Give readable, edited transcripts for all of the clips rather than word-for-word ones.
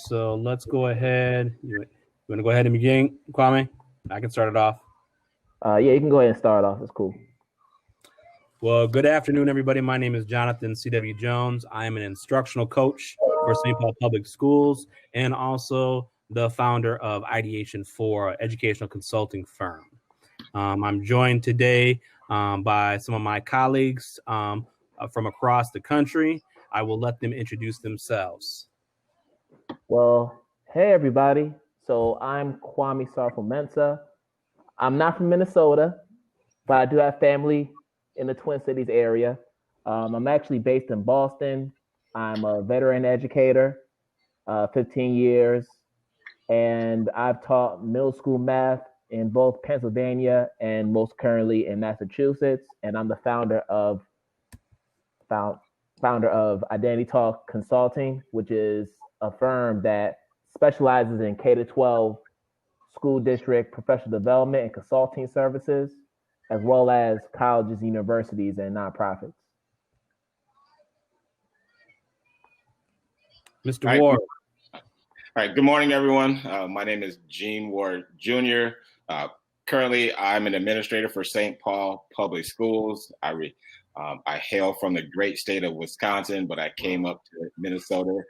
So let's go ahead. You want to go ahead and begin, Kwame? I can start it off. Yeah, you can go ahead and start off. It's cool. Well, good afternoon, everybody. My name is Jonathan C.W. Jones. I am an instructional coach for St. Paul Public Schools and also the founder of Ideation for educational consulting firm. I'm joined today by some of my colleagues from across the country. I will let them introduce themselves. Well, hey, everybody. So I'm Kwame Sarfo-Mensah. I'm not from Minnesota, but I do have family in the Twin Cities area. I'm actually based in Boston. I'm a veteran educator, 15 years, and I've taught middle school math in both Pennsylvania and most currently in Massachusetts. And I'm the founder of Identity Talk Consulting, which is a firm that specializes in K-12 school district professional development and consulting services, as well as colleges, universities, and nonprofits. Mr. Ward. All right. Good morning, everyone. My name is Gene Ward Jr. Currently, I'm an administrator for St. Paul Public Schools. I hail from the great state of Wisconsin, but I came up to Minnesota,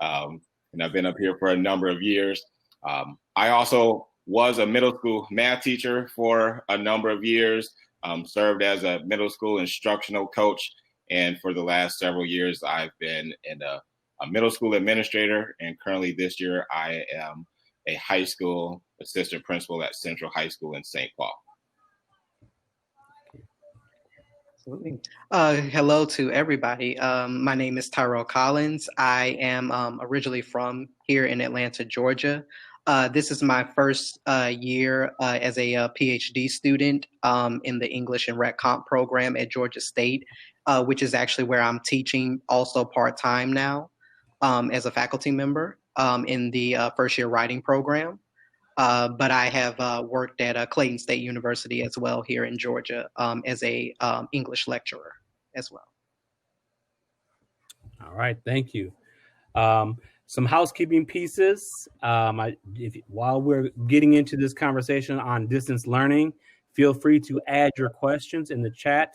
and I've been up here for a number of years. I also was a middle school math teacher for a number of years, served as a middle school instructional coach, and for the last several years, I've been a middle school administrator, and currently this year, I am a high school assistant principal at Central High School in St. Paul. Absolutely. Hello to everybody. My name is Tyrell Collins. I am originally from here in Atlanta, Georgia. This is my first year as a PhD student in the English and Rec Comp program at Georgia State, which is actually where I'm teaching also part-time now as a faculty member in the first year writing program. But I have worked at Clayton State University as well here in Georgia as a English lecturer as well. All right, thank you. Some housekeeping pieces. While we're getting into this conversation on distance learning, feel free to add your questions in the chat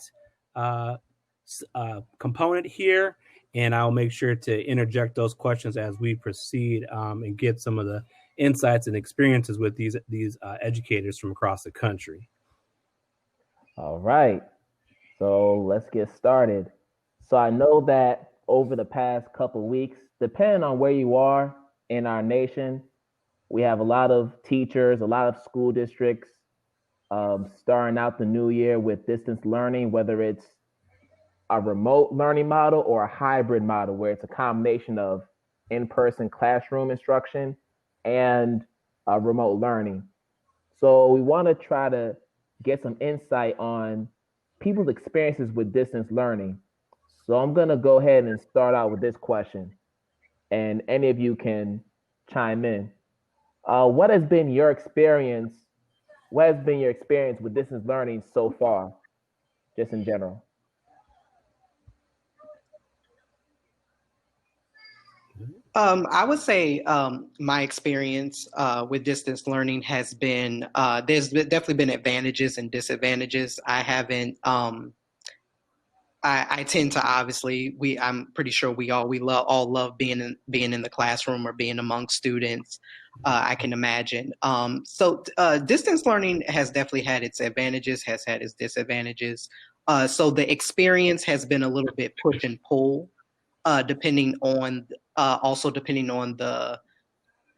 component here, and I'll make sure to interject those questions as we proceed and get some of the insights and experiences with these educators from across the country. All right, so let's get started. So I know that over the past couple of weeks, depending on where you are in our nation, we have a lot of teachers, a lot of school districts starting out the new year with distance learning, whether it's a remote learning model or a hybrid model where it's a combination of in-person classroom instruction and remote learning. So we want to try to get some insight on people's experiences with distance learning. So I'm going to go ahead and start out with this question, and any of you can chime in. What has been your experience? What has been your experience with distance learning so far, just in general? I would say my experience with distance learning has been, there's definitely been advantages and disadvantages. I haven't, I tend to obviously, I'm pretty sure we all love being in the classroom or being among students. I can imagine. So distance learning has definitely had its advantages, has had its disadvantages. So the experience has been a little bit push and pull. Depending on the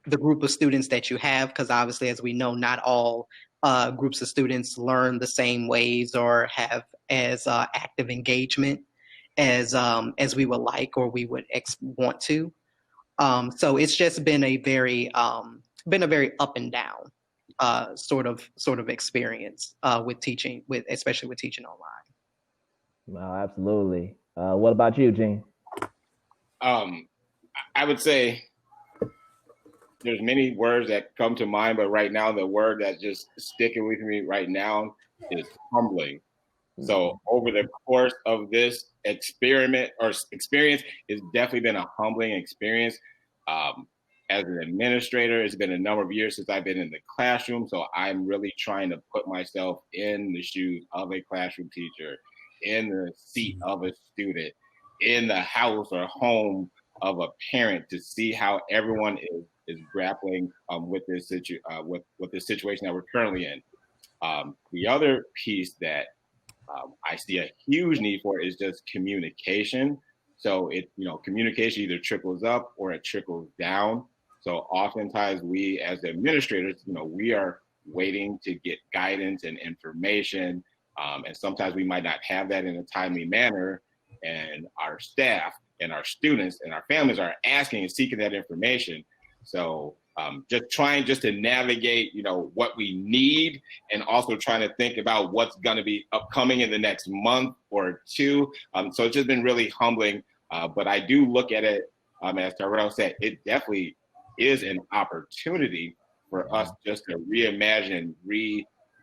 group of students that you have, because obviously, as we know, not all groups of students learn the same ways or have as active engagement as we would like or we would want to. So it's just been a very up and down sort of experience with teaching, especially with teaching online. No, absolutely. What about you, Gene? I would say there's many words that come to mind, but right now the word that's just sticking with me right now is humbling. So over the course of this experience, it's definitely been a humbling experience. as an administrator, it's been a number of years since I've been in the classroom. So I'm really trying to put myself in the shoes of a classroom teacher, in the seat of a student, in the house or home of a parent, to see how everyone is grappling with this situation that we're currently in. The other piece that I see a huge need for is just communication. So communication either trickles up or it trickles down. So oftentimes we as administrators, we are waiting to get guidance and information. And sometimes we might not have that in a timely manner. And our staff and our students and our families are asking and seeking that information. So just trying to navigate, what we need, and also trying to think about what's going to be upcoming in the next month or two. So it's just been really humbling. But I do look at it, as Tyrell said, it definitely is an opportunity for us just to reimagine,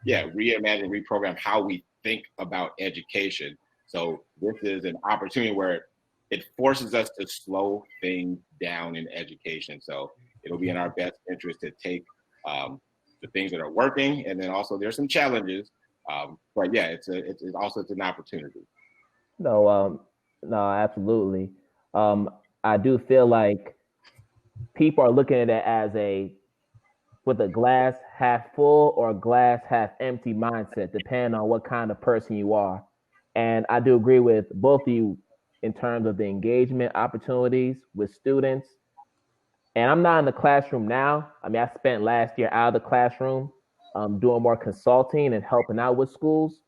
reprogram how we think about education. So this is an opportunity where it forces us to slow things down in education. So it'll be in our best interest to take the things that are working, and then also there's some challenges. But yeah, it's an opportunity. No, absolutely. I do feel like people are looking at it as with a glass half full or a glass half empty mindset, depending on what kind of person you are. And I do agree with both of you in terms of the engagement opportunities with students. And I'm not in the classroom now. I mean, I spent last year out of the classroom doing more consulting and helping out with schools.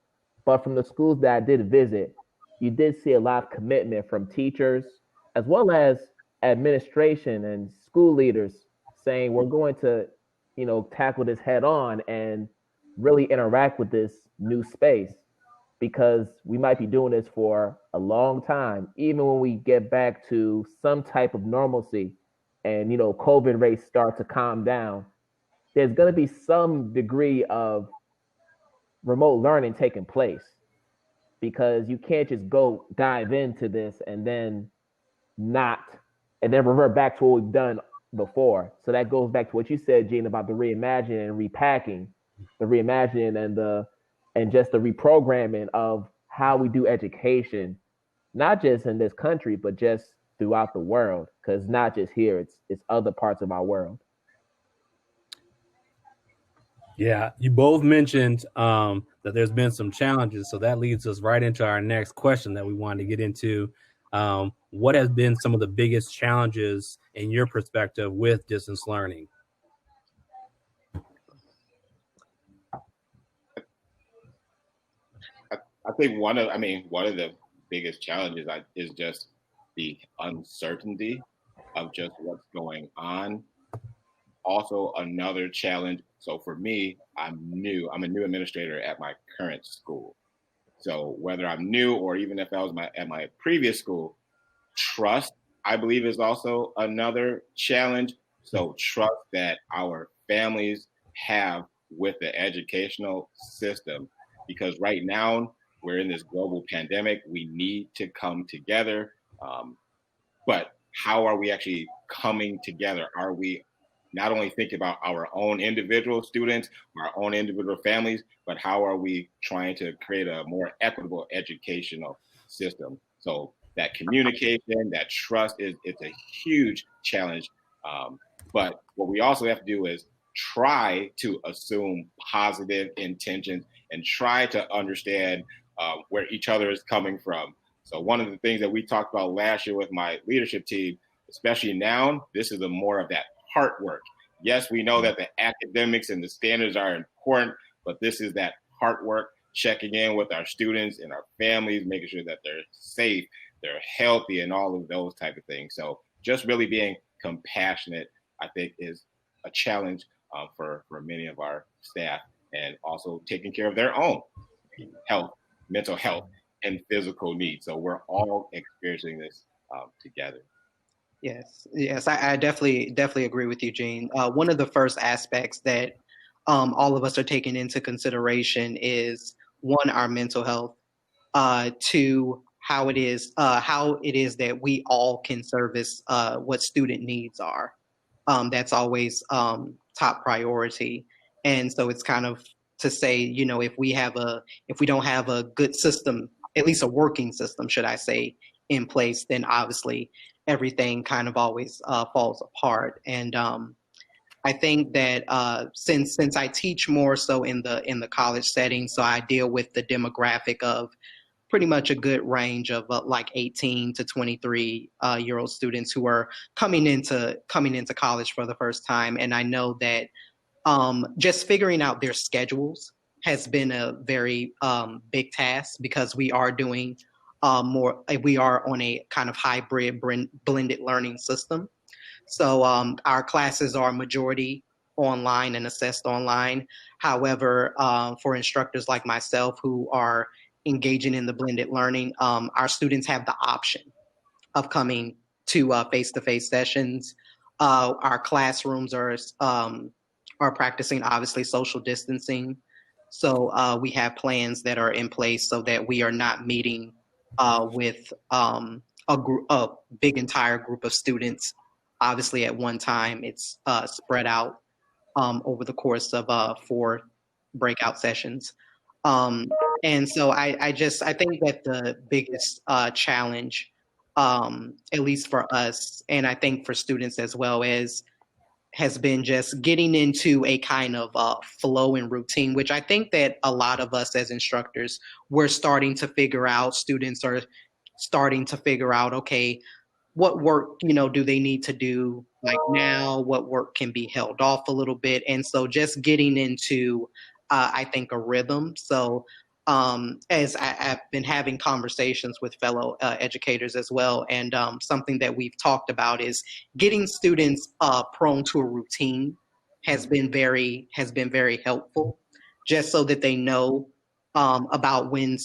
But from the schools that I did visit, you did see a lot of commitment from teachers, as well as administration and school leaders saying, we're going to, tackle this head on and really interact with this new space, because we might be doing this for a long time. Even when we get back to some type of normalcy and, COVID rates start to calm down, there's going to be some degree of remote learning taking place, because you can't just go dive into this and then revert back to what we've done before. So that goes back to what you said, Gene, about the reimagining and repacking, the reimagining and just the reprogramming of how we do education, not just in this country, but just throughout the world. Because not just here, it's other parts of our world. Yeah, you both mentioned that there's been some challenges. So that leads us right into our next question that we wanted to get into. What has been some of the biggest challenges in your perspective with distance learning? I think one of the biggest challenges is just the uncertainty of just what's going on. Also, another challenge. So for me, I'm a new administrator at my current school. So whether I'm new or even if I was at my previous school, trust, I believe, is also another challenge. So trust that our families have with the educational system, because right now we're in this global pandemic. We need to come together. But how are we actually coming together? Are we not only thinking about our own individual students, our own individual families, but how are we trying to create a more equitable educational system? So that communication, that trust it's a huge challenge. But what we also have to do is try to assume positive intentions and try to understand where each other is coming from. So one of the things that we talked about last year with my leadership team, especially now, this is more of that heart work. Yes, we know that the academics and the standards are important, but this is that heart work, checking in with our students and our families, making sure that they're safe, they're healthy, and all of those type of things. So just really being compassionate, I think, is a challenge for many of our staff, and also taking care of their own health, mental health, and physical needs. So we're all experiencing this together. Yes, I definitely agree with you, Gene. One of the first aspects that all of us are taking into consideration is, one, our mental health, two, how it is that we all can service what student needs are. That's always top priority. And so it's kind of to say, if we don't have a good system, at least a working system, should I say, in place, then obviously everything kind of always falls apart. And I think that since I teach more so in the college setting, so I deal with the demographic of pretty much a good range of like 18 to 23 year old students who are coming into college for the first time. And I know that just figuring out their schedules has been a very big task, because we are doing we are on a kind of hybrid blended learning system. So our classes are majority online and assessed online. However, for instructors like myself who are engaging in the blended learning, our students have the option of coming to face-to-face sessions. Our classrooms are practicing, obviously, social distancing. So we have plans that are in place so that we are not meeting with a big entire group of students. Obviously, at one time, it's spread out over the course of 4 breakout sessions. And so I think that the biggest challenge, at least for us, and I think for students as well, has been just getting into a kind of flow and routine, which I think that a lot of us as instructors, we're starting to figure out. Students are starting to figure out, okay, what work, do they need to do like now? What work can be held off a little bit? And so just getting into, I think, a rhythm. So as I've been having conversations with fellow educators as well, and something that we've talked about is getting students prone to a routine has been very helpful, just so that they know about when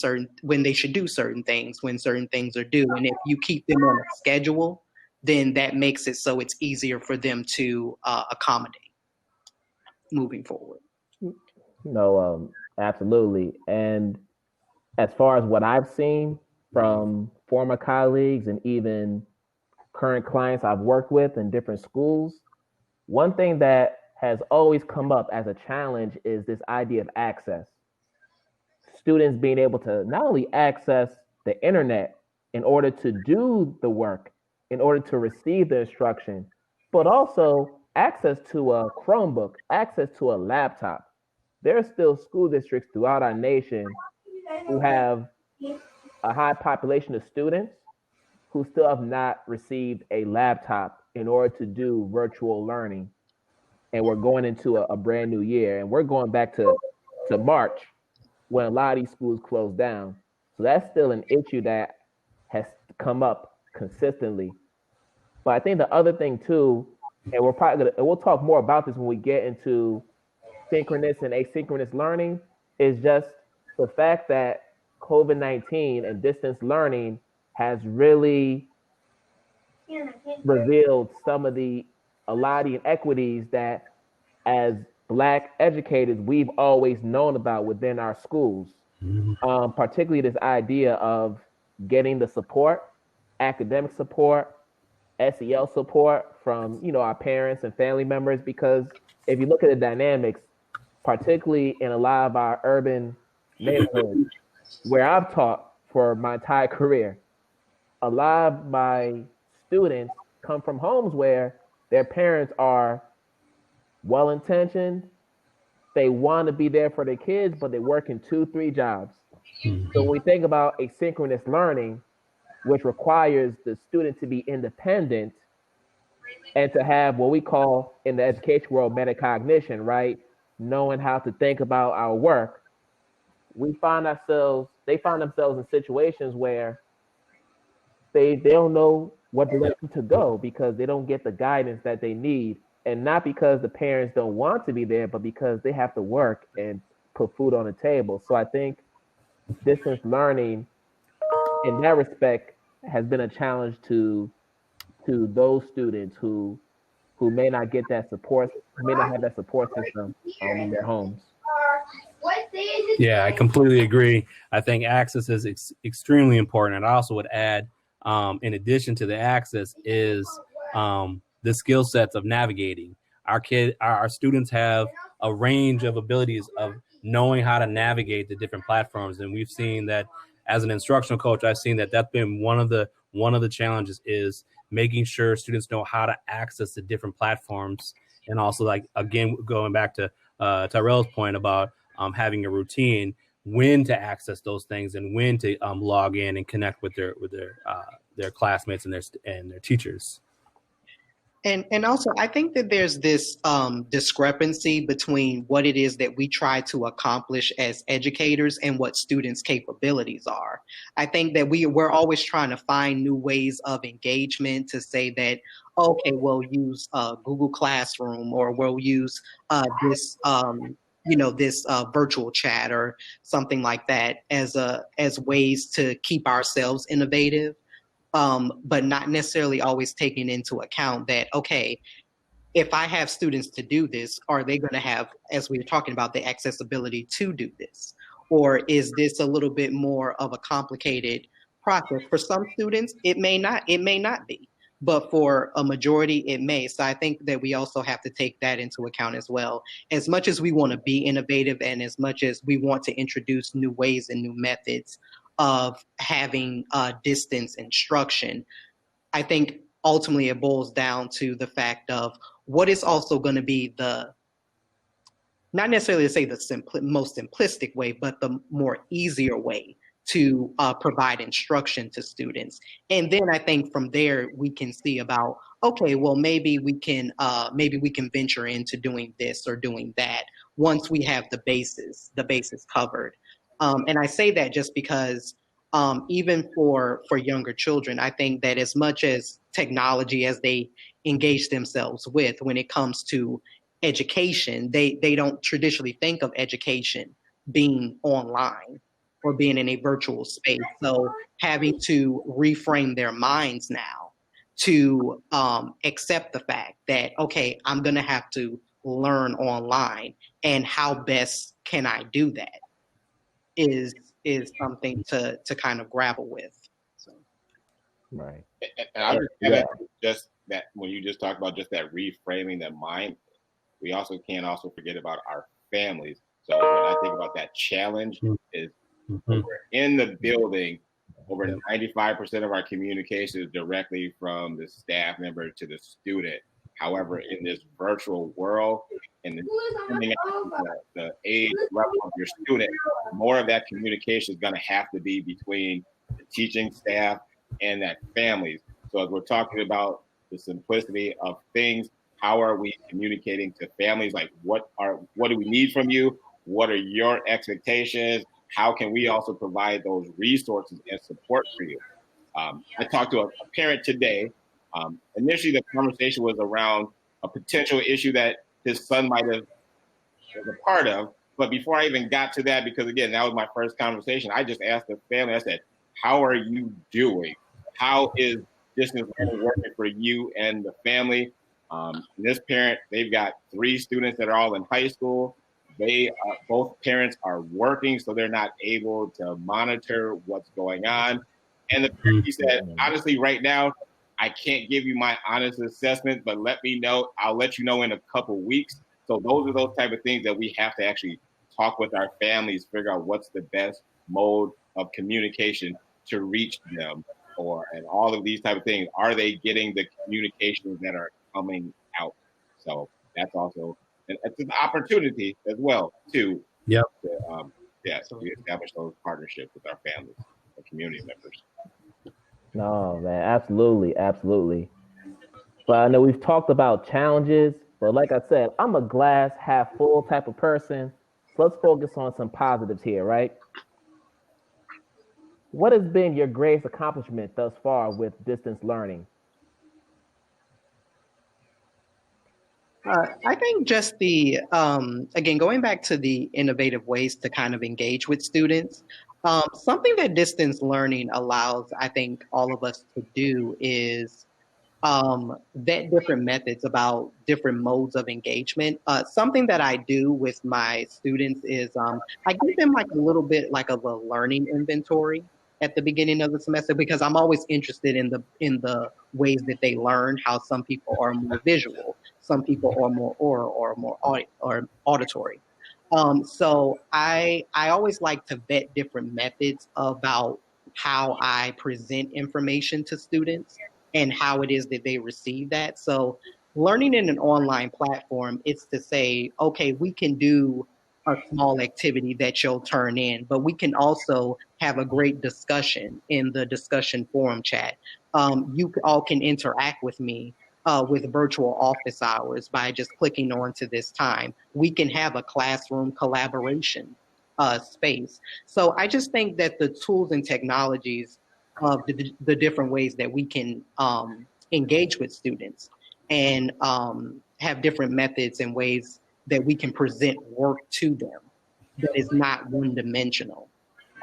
they should do certain things, when certain things are due. And if you keep them on a schedule, then that makes it so it's easier for them to accommodate moving forward. No, absolutely. And as far as what I've seen from former colleagues and even current clients I've worked with in different schools, one thing that has always come up as a challenge is this idea of access. Students being able to not only access the internet in order to do the work, in order to receive the instruction, but also access to a Chromebook, access to a laptop. There are still school districts throughout our nation who have a high population of students who still have not received a laptop in order to do virtual learning. And we're going into a brand new year, and we're going back to March when a lot of these schools closed down. So that's still an issue that has come up consistently. But I think the other thing too, and we'll talk more about this when we get into synchronous and asynchronous learning, is just the fact that COVID-19 and distance learning has really revealed some of a lot of the inequities that as Black educators we've always known about within our schools. Particularly this idea of getting the support, academic support, SEL support from our parents and family members, because if you look at the dynamics, particularly in a lot of our urban neighborhoods where I've taught for my entire career, a lot of my students come from homes where their parents are well-intentioned, they want to be there for their kids, but they work in 2-3 jobs. So when we think about asynchronous learning, which requires the student to be independent and to have what we call in the education world metacognition, right? Knowing how to think about our work, they find themselves in situations where they don't know what direction to go because they don't get the guidance that they need. And not because the parents don't want to be there, but because they have to work and put food on the table. So I think distance learning in that respect has been a challenge to those students who may not get that support, who may not have that support system in their homes. Yeah, I completely agree. I think access is extremely important. And I also would add, in addition to the access, is the skill sets of navigating. Our students have a range of abilities of knowing how to navigate the different platforms, and we've seen that as an instructional coach. I've seen that that's been one of the challenges is making sure students know how to access the different platforms, and also, like, again, going back to Tyrell's point about having a routine, when to access those things and when to log in and connect with their classmates and their teachers. And also, I think that there's this discrepancy between what it is that we try to accomplish as educators and what students' capabilities are. I think that we're always trying to find new ways of engagement to say that, okay, we'll use Google Classroom, or we'll use this virtual chat or something like that as ways to keep ourselves innovative. But not necessarily always taking into account that, okay, if I have students to do this, are they going to have, as we were talking about, the accessibility to do this? Or is this a little bit more of a complicated process? For some students, it may not be, but for a majority, it may. So I think that we also have to take that into account as well. As much as we want to be innovative and as much as we want to introduce new ways and new methods of having distance instruction, I think ultimately it boils down to the fact of what is also going to be the, not necessarily to say the most simplistic way, but the more easier way to provide instruction to students. And then I think from there we can see about, okay, well, maybe we can venture into doing this or doing that once we have the basis covered. And I say that just because even for younger children, I think that as much as technology as they engage themselves with when it comes to education, they don't traditionally think of education being online or being in a virtual space. So having to reframe their minds now to accept the fact that, okay, I'm going to have to learn online, and how best can I do that is something to kind of grapple with. So. Right. And I understand just that when you just talk about just that reframing the mind, we also can't forget about our families. So when I think about that challenge is when we're in the building, over 95% of our communication is directly from the staff member to the student. However, in this virtual world, and depending on the age level of your student, more of that communication is going to have to be between the teaching staff and that families. So as we're talking about the simplicity of things, how are we communicating to families? Like, what do we need from you? What are your expectations? How can we also provide those resources and support for you? I talked to a parent today. Initially, the conversation was around a potential issue that his son might have been a part of. But before I even got to that, because again, that was my first conversation, I just asked the family, I said, how are you doing? How is distance learning working for you and the family? This parent, they've got 3 students that are all in high school. Both parents are working, so they're not able to monitor what's going on. And the parent, he said, honestly, right now, I can't give you my honest assessment, but let me know. I'll let you know in a couple weeks. So those are those type of things that we have to actually talk with our families, figure out what's the best mode of communication to reach them, and all of these type of things. Are they getting the communications that are coming out? So that's also, and it's an opportunity as well to establish those partnerships with our families and community members. No, man, absolutely, absolutely. But I know we've talked about challenges, but like I said, I'm a glass half full type of person. So let's focus on some positives here, right? What has been your greatest accomplishment thus far with distance learning? I think just again, going back to the innovative ways to kind of engage with students, something that distance learning allows, I think, all of us to do is vet different methods about different modes of engagement. Something that I do with my students is I give them like a little bit like of a learning inventory at the beginning of the semester, because I'm always interested in the ways that they learn, how some people are more visual, some people are more oral or more auditory. So I always like to vet different methods about how I present information to students and how it is that they receive that. So learning in an online platform, it's to say, okay, we can do a small activity that you'll turn in, but we can also have a great discussion in the discussion forum chat. You all can interact with me with virtual office hours by just clicking on to this time. We can have a classroom collaboration space. So I just think that the tools and technologies of the different ways that we can engage with students and have different methods and ways that we can present work to them that is not one-dimensional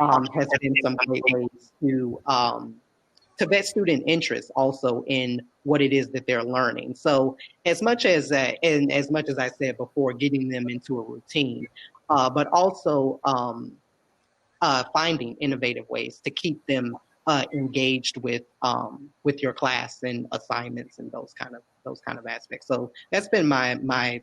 has been some great ways to vet student interest also in what it is that they're learning. So as much as and as much as I said before, getting them into a routine, but also finding innovative ways to keep them engaged with your class and assignments and those kind of aspects. So that's been my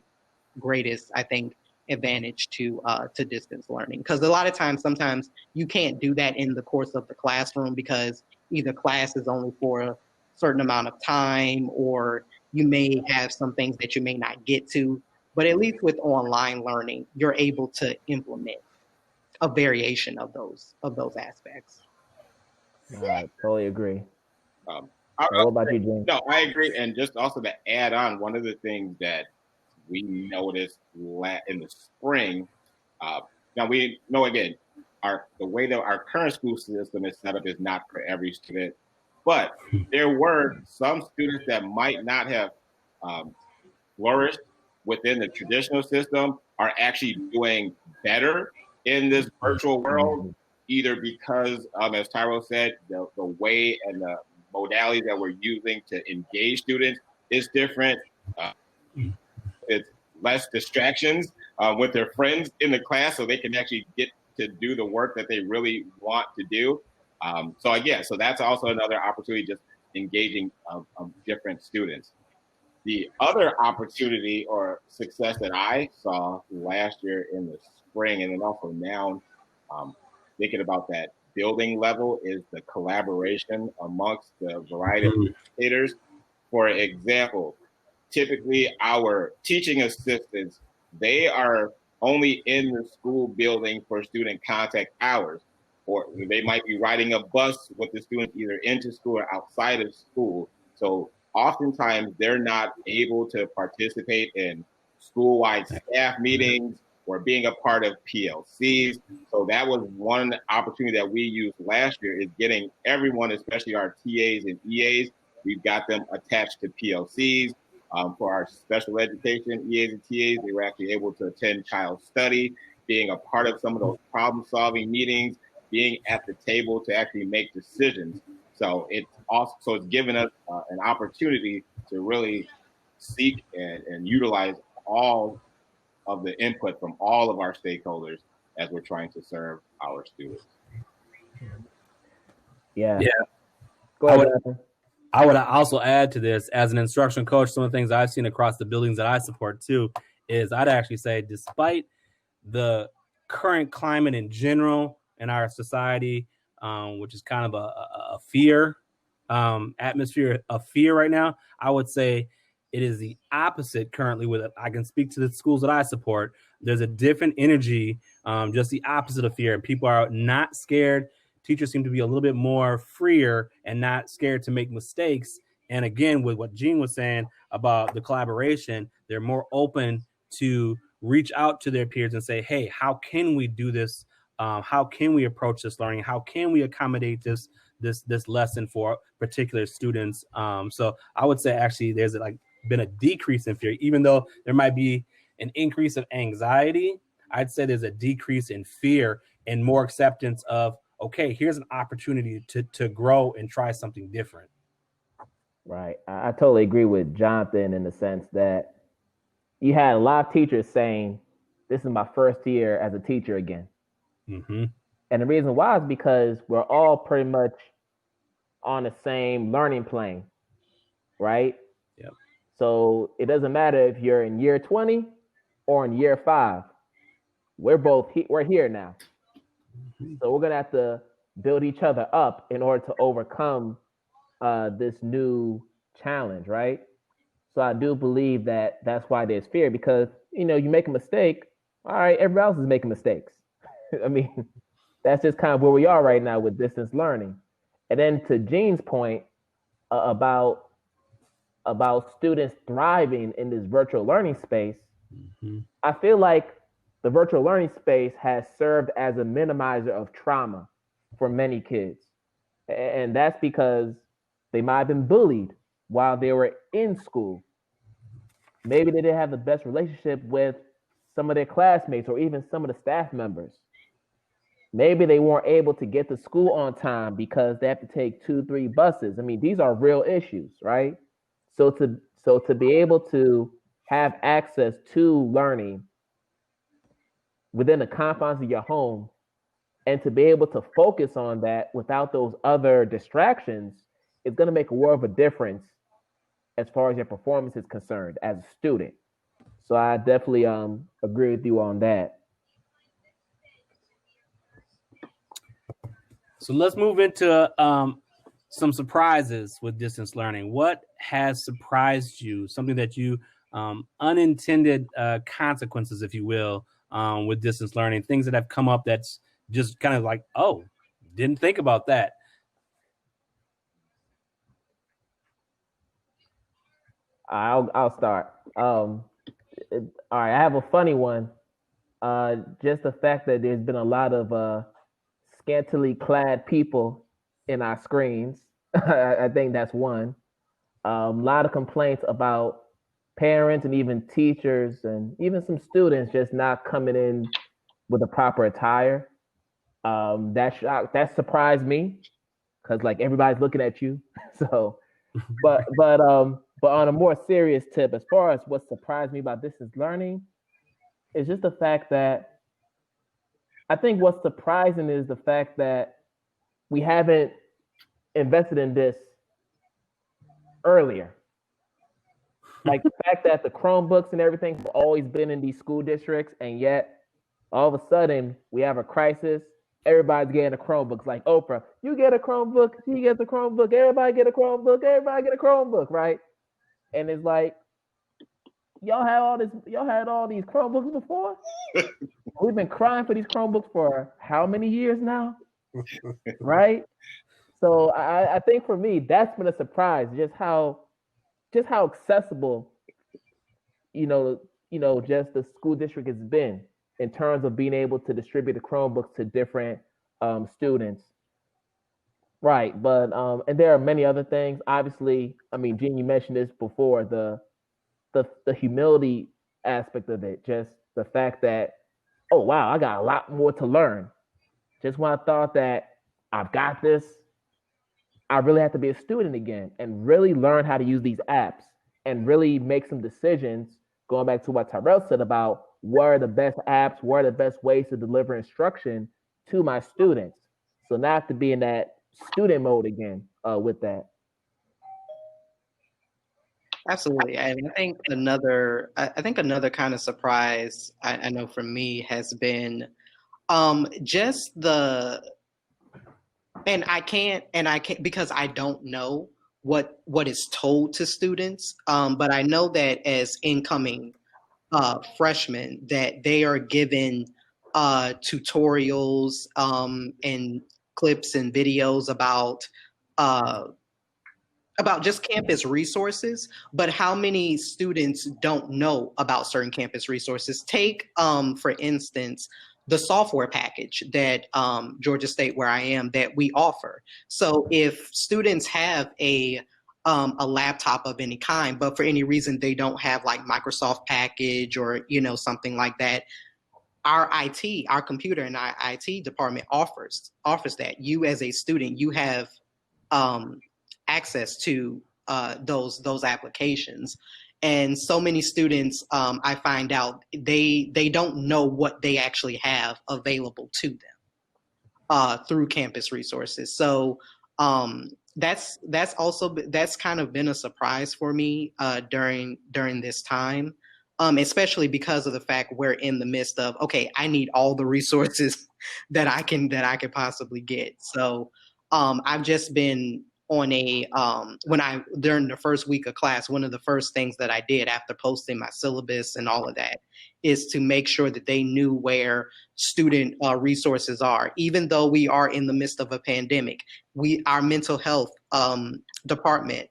greatest, I think, advantage to distance learning, because a lot of times, sometimes you can't do that in the course of the classroom because either class is only for a certain amount of time, or you may have some things that you may not get to. But at least with online learning, you're able to implement a variation of those aspects. I totally agree. What about you, James? No, I agree. And just also to add on, one of the things that we noticed in the spring, now we know, again, the way that our current school system is set up is not for every student, but there were some students that might not have flourished within the traditional system are actually doing better in this virtual world, either because, as Tyrell said, the way and the modalities that we're using to engage students is different. It's less distractions with their friends in the class, so they can actually get to do the work that they really want to do. So that's also another opportunity, just engaging different students. The other opportunity or success that I saw last year in the spring, and then also now, thinking about that building level, is the collaboration amongst the variety of educators. For example, typically our teaching assistants, they are only in the school building for student contact hours, or they might be riding a bus with the students either into school or outside of school. So oftentimes they're not able to participate in school-wide staff meetings or being a part of PLCs. So that was one opportunity that we used last year, is getting everyone, especially our TAs and EAs, we've got them attached to PLCs. For our special education EAs and TAs, they were actually able to attend child study, being a part of some of those problem-solving meetings, being at the table to actually make decisions. So it's given us an opportunity to really seek and utilize all of the input from all of our stakeholders as we're trying to serve our students. Yeah. Go ahead, I would also add to this, as an instructional coach, some of the things I've seen across the buildings that I support too, is I'd actually say, despite the current climate in general in our society, which is kind of a fear atmosphere of fear right now, I would say it is the opposite currently. With it, I can speak to the schools that I support. There's a different energy, just the opposite of fear. People are not scared. Teachers seem to be a little bit more freer and not scared to make mistakes. And again, with what Gene was saying about the collaboration, they're more open to reach out to their peers and say, hey, how can we do this? How can we approach this learning? How can we accommodate this lesson for particular students? So I would say actually there's been a decrease in fear, even though there might be an increase of anxiety. I'd say there's a decrease in fear and more acceptance of, okay, here's an opportunity to grow and try something different. Right. I totally agree with Jonathan in the sense that you had a lot of teachers saying, this is my first year as a teacher again. Mm-hmm. And the reason why is because we're all pretty much on the same learning plane, right? Yep. So it doesn't matter if you're in year 20 or in year 5. We're here now. So we're gonna have to build each other up in order to overcome this new challenge, right? So I do believe that that's why there's fear, because you make a mistake, all right, everybody else is making mistakes. I mean, that's just kind of where we are right now with distance learning. And then to Gene's point about students thriving in this virtual learning space, I feel like the virtual learning space has served as a minimizer of trauma for many kids. And that's because they might have been bullied while they were in school. Maybe they didn't have the best relationship with some of their classmates or even some of the staff members. Maybe they weren't able to get to school on time because they have to take 2-3 buses. I mean, these are real issues, right? So to be able to have access to learning within the confines of your home and to be able to focus on that without those other distractions is going to make a world of a difference as far as your performance is concerned as a student. So I definitely agree with you on that. So let's move into some surprises with distance learning. What has surprised you? Something that you unintended consequences, if you will, with distance learning, things that have come up that's just kind of like, oh, didn't think about that. I'll start. All right, I have a funny one. Just the fact that there's been a lot of scantily clad people in our screens. I think that's one. A lot of complaints about parents and even teachers and even some students just not coming in with the proper attire. That surprised me because like everybody's looking at you. So, but on a more serious tip, as far as what surprised me about distance learning, is just the fact that I think what's surprising is the fact that we haven't invested in this earlier. Like the fact that the Chromebooks and everything have always been in these school districts, and yet all of a sudden we have a crisis. Everybody's getting a Chromebook. It's like Oprah, you get a Chromebook, he gets a Chromebook, everybody get a Chromebook, everybody get a Chromebook, right? And it's like, y'all had all these Chromebooks before? We've been crying for these Chromebooks for how many years now? Right? So I think for me, that's been a surprise, just how accessible, just the school district has been in terms of being able to distribute the Chromebooks to different students. Right, but and there are many other things. Obviously, I mean, Gene, you mentioned this before, the humility aspect of it, just the fact that, oh wow, I got a lot more to learn. Just when I thought that I've got this, I really have to be a student again and really learn how to use these apps and really make some decisions, going back to what Tyrell said about what are the best apps, what are the best ways to deliver instruction to my students. So now I have to be in that student mode again with that. Absolutely. And I think another kind of surprise I know for me has been just and I can't because I don't know what is told to students. But I know that as incoming freshmen that they are given tutorials and clips and videos about just campus resources, but how many students don't know about certain campus resources? Take, for instance, the software package that Georgia State, where I am, that we offer. So if students have a laptop of any kind, but for any reason they don't have like Microsoft package or something like that, our computer and our IT department offers that. You as a student, you have access to those applications. And so many students, I find out they don't know what they actually have available to them. through campus resources. So that's kind of been a surprise for me during this time, especially because of the fact we're in the midst of, okay, I need all the resources that I can possibly get. So I've just been on a during the first week of class, one of the first things that I did after posting my syllabus and all of that is to make sure that they knew where student resources are. Even though we are in the midst of a pandemic, our mental health department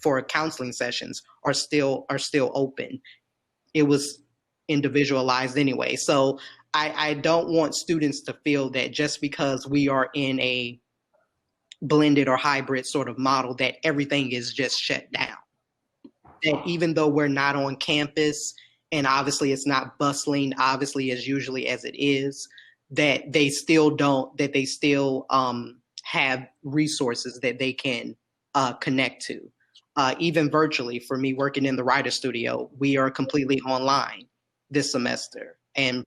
for counseling sessions are still open. It was individualized anyway. So I don't want students to feel that just because we are in a blended or hybrid sort of model that everything is just shut down. That even though we're not on campus and obviously it's not bustling, obviously as usually as it is, that they still have resources that they can connect to. Even virtually, for me working in the writer studio, we are completely online this semester. And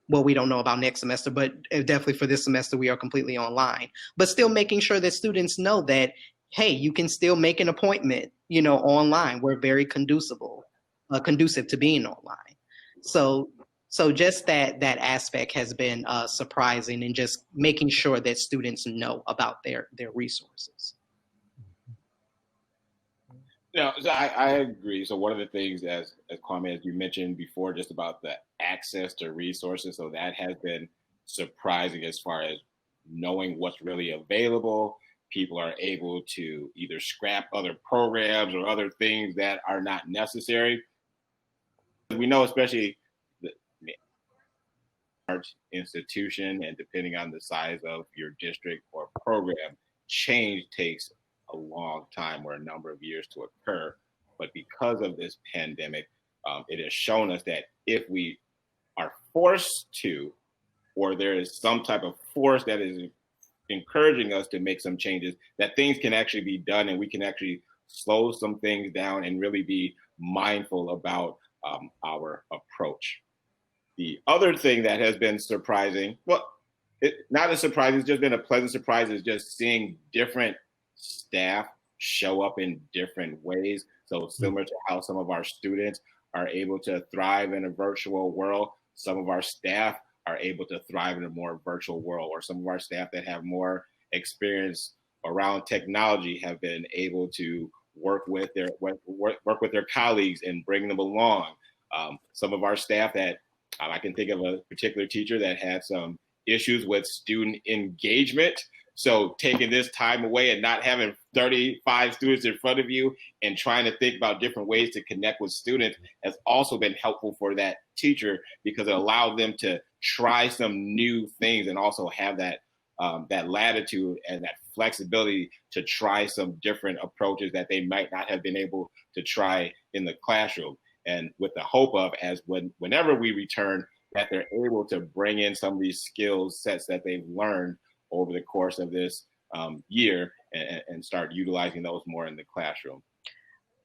well, we don't know about next semester, but definitely for this semester, we are completely online. But still making sure that students know that, hey, you can still make an appointment, online. We're very conducive to being online. So just that aspect has been surprising, and just making sure that students know about their resources. No, so I agree. So one of the things, as Kwame, as you mentioned before, just about the access to resources, so that has been surprising as far as knowing what's really available. People are able to either scrap other programs or other things that are not necessary. We know, especially the large institution, and depending on the size of your district or program, change takes a long time or a number of years to occur. But because of this pandemic, it has shown us that if we are forced to, or there is some type of force that is encouraging us to make some changes, that things can actually be done, and we can actually slow some things down and really be mindful about our approach. The other thing that has been surprising, not a surprise, it's just been a pleasant surprise, is just seeing different staff show up in different ways. So similar to how some of our students are able to thrive in a virtual world, some of our staff are able to thrive in a more virtual world, or some of our staff that have more experience around technology have been able to work with their colleagues and bring them along. Some of our staff that I can think of a particular teacher that had some issues with student engagement. So taking this time away and not having 35 students in front of you and trying to think about different ways to connect with students has also been helpful for that teacher, because it allowed them to try some new things and also have that latitude and that flexibility to try some different approaches that they might not have been able to try in the classroom. And with the hope of, whenever we return, that they're able to bring in some of these skill sets that they've learned over the course of this year and start utilizing those more in the classroom.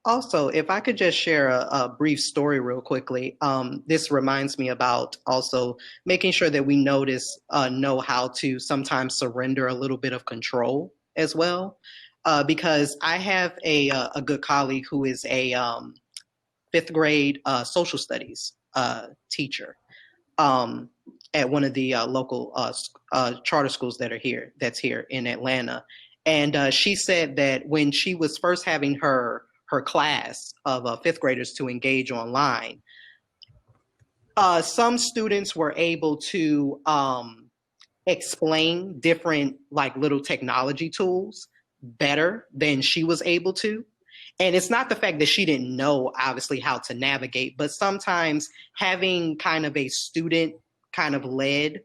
Also, if I could just share a brief story real quickly, this reminds me about also making sure that we know how to sometimes surrender a little bit of control as well, because I have a good colleague who is a fifth grade social studies teacher at one of the local charter schools that's here in Atlanta. And she said that when she was first having her class of fifth graders to engage online, some students were able to explain different little technology tools better than she was able to. And it's not the fact that she didn't know, obviously, how to navigate, but sometimes having kind of a student kind of led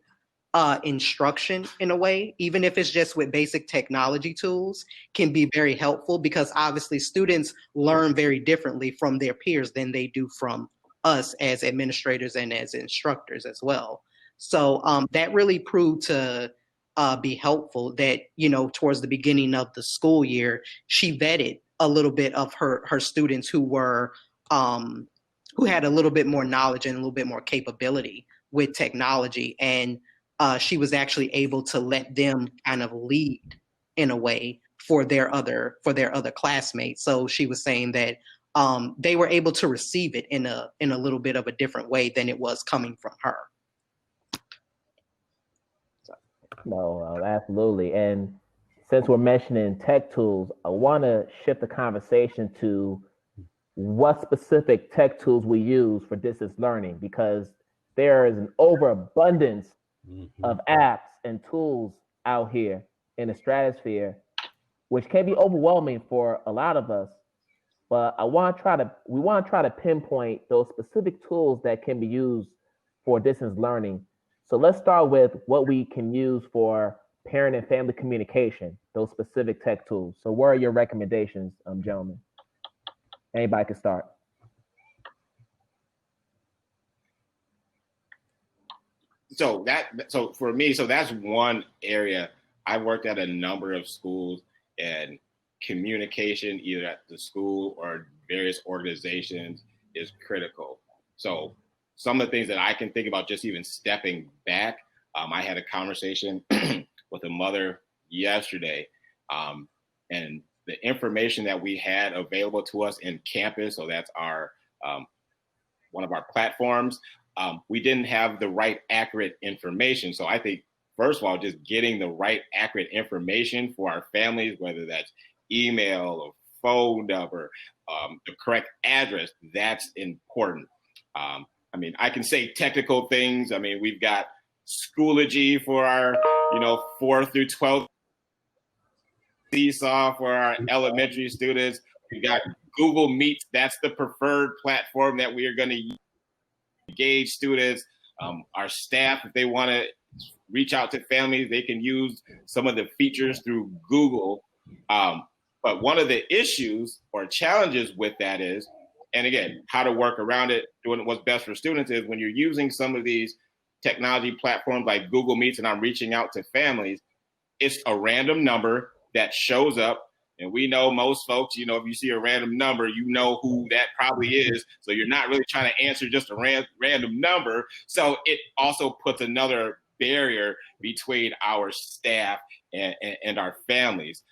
instruction in a way, even if it's just with basic technology tools, can be very helpful, because obviously students learn very differently from their peers than they do from us as administrators and as instructors as well. So that really proved to be helpful, that, towards the beginning of the school year, she vetted a little bit of her students who were who had a little bit more knowledge and a little bit more capability with technology, and she was actually able to let them kind of lead in a way for their other classmates. So she was saying that they were able to receive it in a little bit of a different way than it was coming from her. No, absolutely. And since we're mentioning tech tools, I want to shift the conversation to what specific tech tools we use for distance learning, because there is an overabundance of apps and tools out here in the stratosphere, which can be overwhelming for a lot of us. But we want to try to pinpoint those specific tools that can be used for distance learning. So let's start with what we can use for parent and family communication, those specific tech tools. So what are your recommendations, gentlemen? Anybody can start. So for me, that's one area. I worked at a number of schools, and communication either at the school or various organizations is critical. So some of the things that I can think about, just even stepping back, I had a conversation with a mother yesterday, and the information that we had available to us in campus, so that's our one of our platforms, we didn't have the right accurate information. So I think, first of all, just getting the right accurate information for our families, whether that's email or phone number, the correct address, that's important. I mean, I can say technical things. I mean, we've got Schoology for our, 4th through 12th, Seesaw for our elementary students. We've got Google Meet. That's the preferred platform that we are going to engage students. Our staff, if they want to reach out to families, they can use some of the features through Google. But one of the issues or challenges with that is, and again, how to work around it, doing what's best for students, is when you're using some of these technology platforms like Google Meets and I'm reaching out to families, it's a random number that shows up. And we know most folks, if you see a random number, you know who that probably is. So you're not really trying to answer just a random number. So it also puts another barrier between our staff and our families.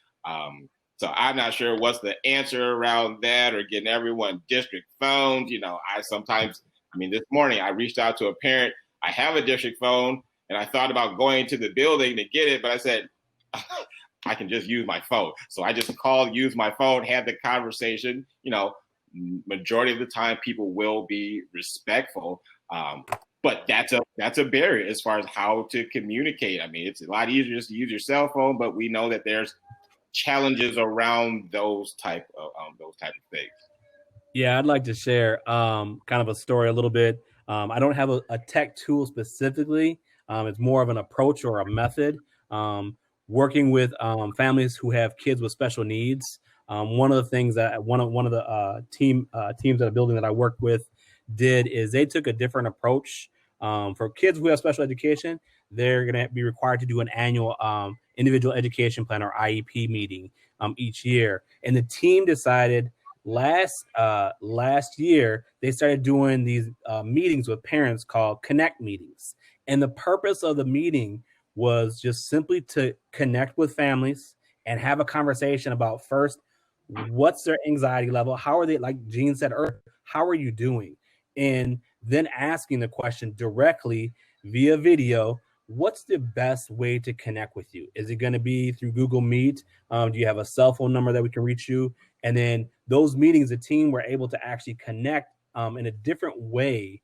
So I'm not sure what's the answer around that, or getting everyone district phones. This morning I reached out to a parent. I have a district phone, and I thought about going to the building to get it, but I said, I can just use my phone. So I just called, used my phone, had the conversation. Majority of the time people will be respectful. But that's a barrier as far as how to communicate. I mean, it's a lot easier just to use your cell phone, but we know that there's challenges around those type of things. Yeah, I'd like to share kind of a story a little bit. I don't have a tech tool specifically. It's more of an approach or a method. Working with families who have kids with special needs. One of the things that one of the teams at a building that I worked with did is they took a different approach. For kids who have special education, they're going to be required to do an annual individual education plan or IEP meeting each year. And the team decided last year, they started doing these meetings with parents called Connect meetings. And the purpose of the meeting was just simply to connect with families and have a conversation about, first, what's their anxiety level? How are they, like Gene said earlier, how are you doing? And then asking the question directly via video, what's the best way to connect with you? Is it going to be through Google Meet? Do you have a cell phone number that we can reach you? And then those meetings, the team were able to actually connect in a different way,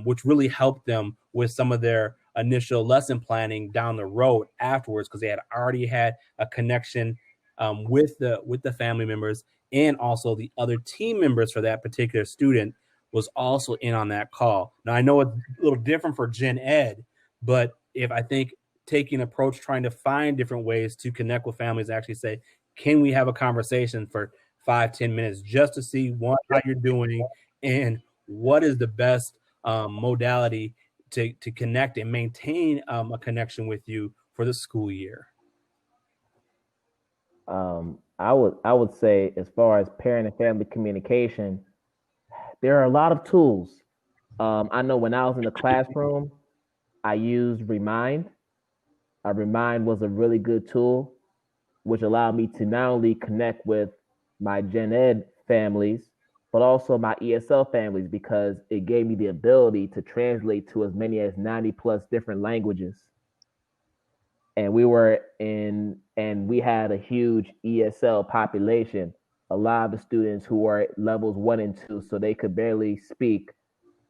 which really helped them with some of their initial lesson planning down the road afterwards, because they had already had a connection with the family members, and also the other team members for that particular student was also in on that call. Now, I know it's a little different for Gen Ed, but if I think taking an approach, trying to find different ways to connect with families, actually say, can we have a conversation for 5-10 minutes just to see how you're doing and what is the best modality to connect and maintain a connection with you for the school year? I would say, as far as parent and family communication, there are a lot of tools. I know when I was in the classroom, I used Remind. Remind was a really good tool, which allowed me to not only connect with my Gen Ed families, but also my ESL families, because it gave me the ability to translate to as many as 90 plus different languages. And we had a huge ESL population, a lot of the students who were at levels 1 and 2, so they could barely speak,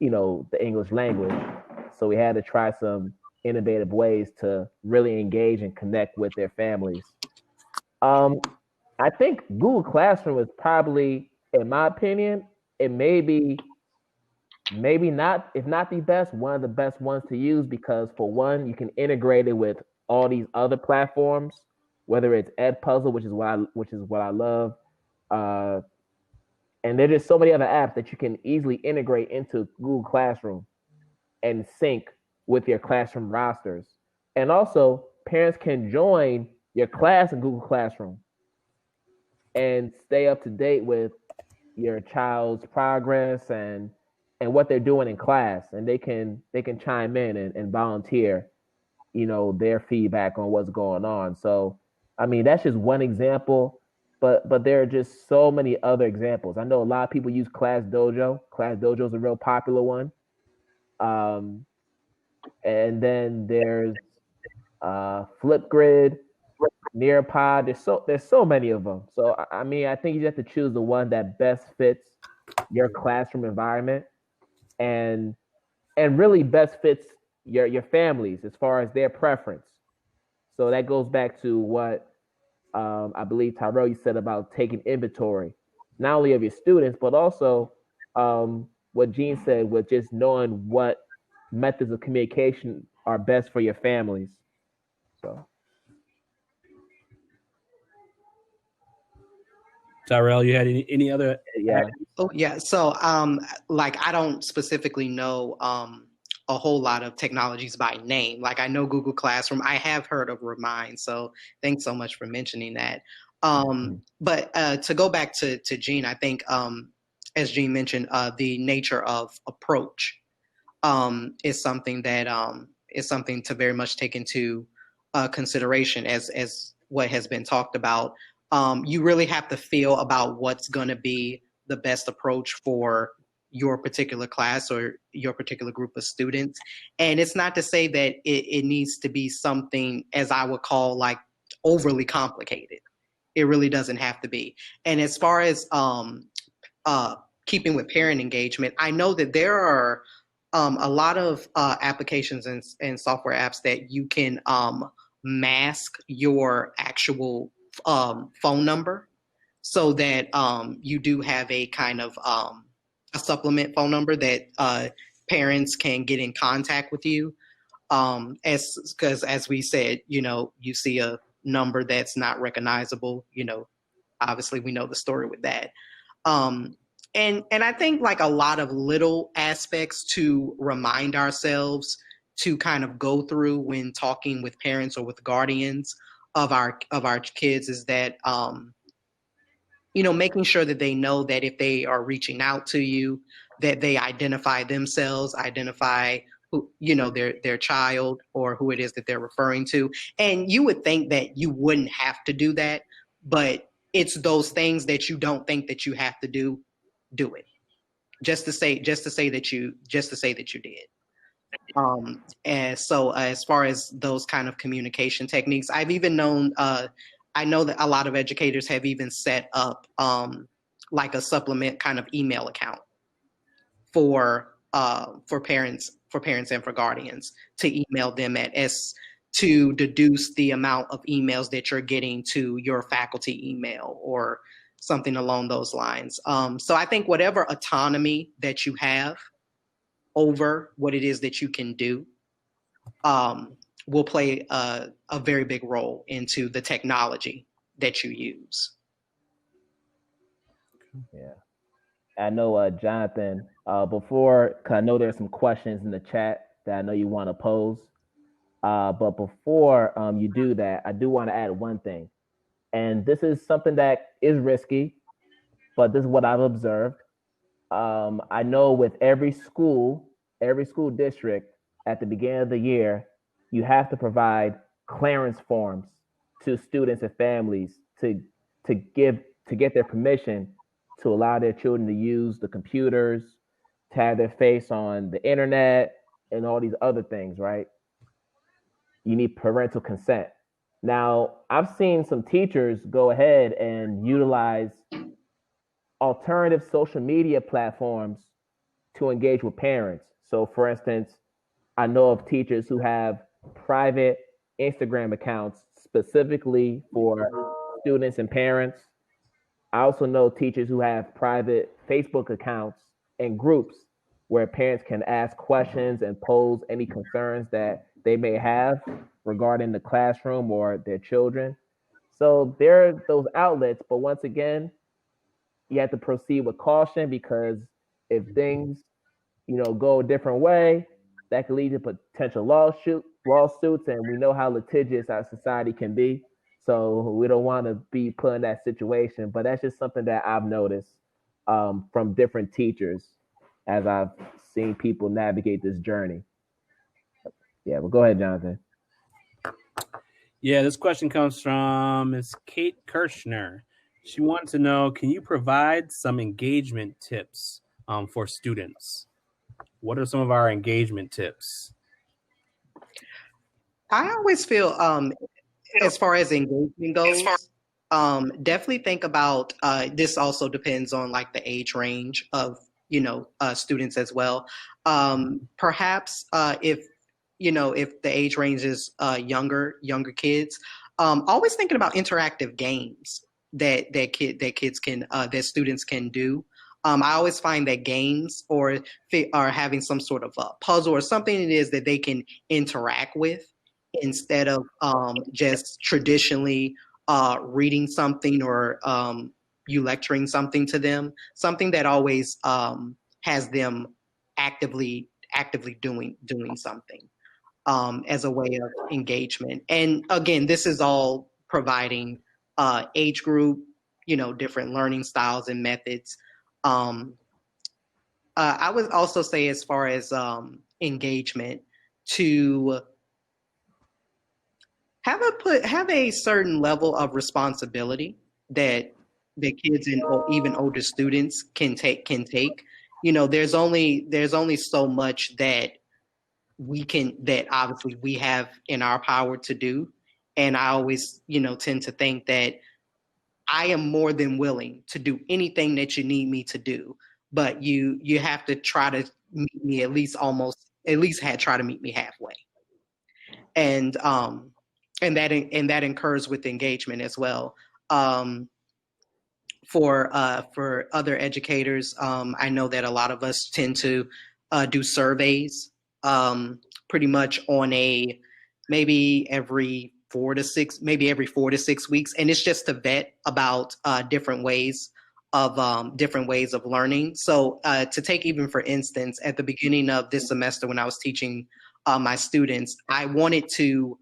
the English language. So we had to try some innovative ways to really engage and connect with their families. I think Google Classroom is probably, in my opinion, it may be maybe not, if not the best, one of the best ones to use, because for one, you can integrate it with all these other platforms, whether it's Edpuzzle, which is what I love, uh, and there's just so many other apps that you can easily integrate into Google Classroom and sync with your classroom rosters. And also, parents can join your class in Google Classroom and stay up to date with your child's progress and what they're doing in class, and they can chime in and volunteer, their feedback on what's going on. So I mean, that's just one example, but there are just so many other examples. I know a lot of people use Class Dojo is a real popular one. um and then there's Flipgrid, Nearpod. There's so many of them. So I mean, I think you have to choose the one that best fits your classroom environment, and really best fits your families as far as their preference. So that goes back to what, I believe, Tyrell, you said about taking inventory, not only of your students, but also, what Gene said, with just knowing what methods of communication are best for your families. So Tyrell, you had any other? yeah. Oh yeah. So like I don't specifically know a whole lot of technologies by name. Like I know Google Classroom. I have heard of Remind. So thanks so much for mentioning that. But to go back to Gene, I think as Gene mentioned, the nature of approach is something to very much take into consideration as what has been talked about. You really have to feel about what's going to be the best approach for your particular class or your particular group of students. And it's not to say that it needs to be something, as I would call, like overly complicated. It really doesn't have to be. And as far as keeping with parent engagement, I know that there are a lot of applications and software apps that you can mask your actual phone number, so that you do have a kind of a supplement phone number that parents can get in contact with you. Because as we said, you see a number that's not recognizable, obviously we know the story with that. And I think like a lot of little aspects to remind ourselves to kind of go through when talking with parents or with guardians of our kids is that making sure that they know that if they are reaching out to you, that they identify themselves, identify who, their child or who it is that they're referring to. And you would think that you wouldn't have to do that, but it's those things that you don't think that you have to do it. Just to say that you did. And so as far as those kind of communication techniques, I've even known, I know that a lot of educators have even set up like a supplement kind of email account for parents and for guardians to email them to deduce the amount of emails that you're getting to your faculty email or something along those lines. So I think whatever autonomy that you have over what it is that you can do will play a very big role into the technology that you use. Yeah. I know, Jonathan, before, because I know there's some questions in the chat that I know you want to pose. But before you do that, I do want to add one thing. And this is something that is risky, but this is what I've observed. I know with every school district, at the beginning of the year, you have to provide clearance forms to students and families to get their permission to allow their children to use the computers, to have their face on the internet, and all these other things, right? You need parental consent. Now, I've seen some teachers go ahead and utilize alternative social media platforms to engage with parents. So, for instance, I know of teachers who have private Instagram accounts specifically for students and parents. I also know teachers who have private Facebook accounts and groups where parents can ask questions and pose any concerns that they may have regarding the classroom or their children. So there are those outlets, but once again, you have to proceed with caution because if things, go a different way, that could lead to potential lawsuits, and we know how litigious our society can be. So we don't want to be put in that situation. But that's just something that I've noticed from different teachers as I've seen people navigate this journey. Yeah, well, go ahead, Jonathan. Yeah, this question comes from Ms. Kate Kirchner. She wants to know, can you provide some engagement tips for students? What are some of our engagement tips? I always feel, as far as engagement goes, definitely think about, this also depends on like the age range of, students as well. Perhaps if the age range is younger kids, always thinking about interactive games that students can do. I always find that games or having some sort of a puzzle or something it is that they can interact with instead of just traditionally reading something or you lecturing something to them, something that always has them actively doing something as a way of engagement. And again, this is all providing age group, different learning styles and methods. I would also say, as far as engagement, to have a certain level of responsibility that the kids and even older students can take. There's only so much that obviously we have in our power to do. And I always, tend to think that I am more than willing to do anything that you need me to do, but you have to try to meet me try to meet me halfway. And that incurs with engagement as well. For other educators, I know that a lot of us tend to do surveys pretty much on maybe every 4 to 6 weeks, and it's just to vet about different ways of learning. So to take, even for instance, at the beginning of this semester when I was teaching my students, I wanted to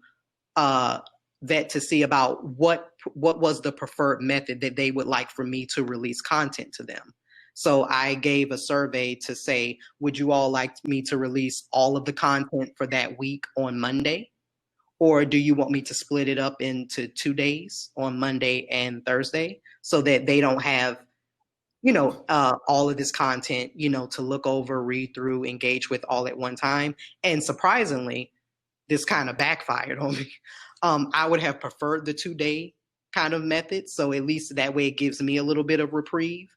vet to see about what was the preferred method that they would like for me to release content to them. So I gave a survey to say, would you all like me to release all of the content for that week on Monday? Or do you want me to split it up into 2 days, on Monday and Thursday, so that they don't have, all of this content, to look over, read through, engage with all at one time? And surprisingly, this kind of backfired on me. I would have preferred the 2-day kind of method. So at least that way it gives me a little bit of reprieve.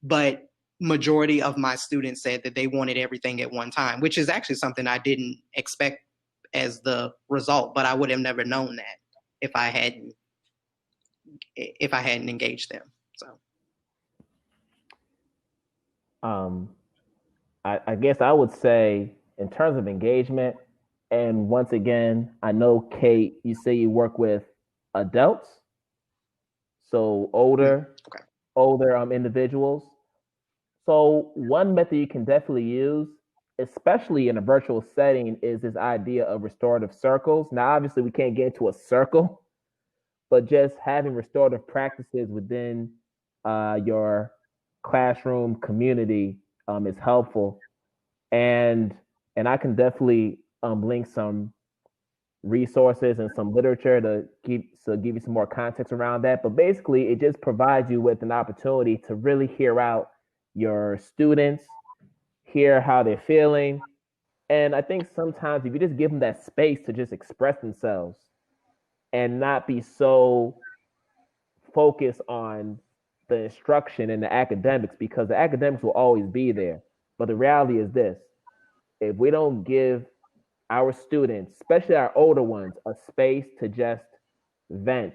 But majority of my students said that they wanted everything at one time, which is actually something I didn't expect as the result, but I would have never known that if I hadn't engaged them. So I guess I would say, in terms of engagement, and once again, I know, Kate, you say you work with adults, so older individuals. So one method you can definitely use, especially in a virtual setting, is this idea of restorative circles. Now, obviously, we can't get into a circle, but just having restorative practices within your classroom community is helpful. And I can definitely link some resources and some literature to give you some more context around that. But basically, it just provides you with an opportunity to really hear out your students, hear how they're feeling. And I think sometimes if you just give them that space to just express themselves and not be so focused on the instruction and the academics, because the academics will always be there. But the reality is this: if we don't give our students, especially our older ones, a space to just vent,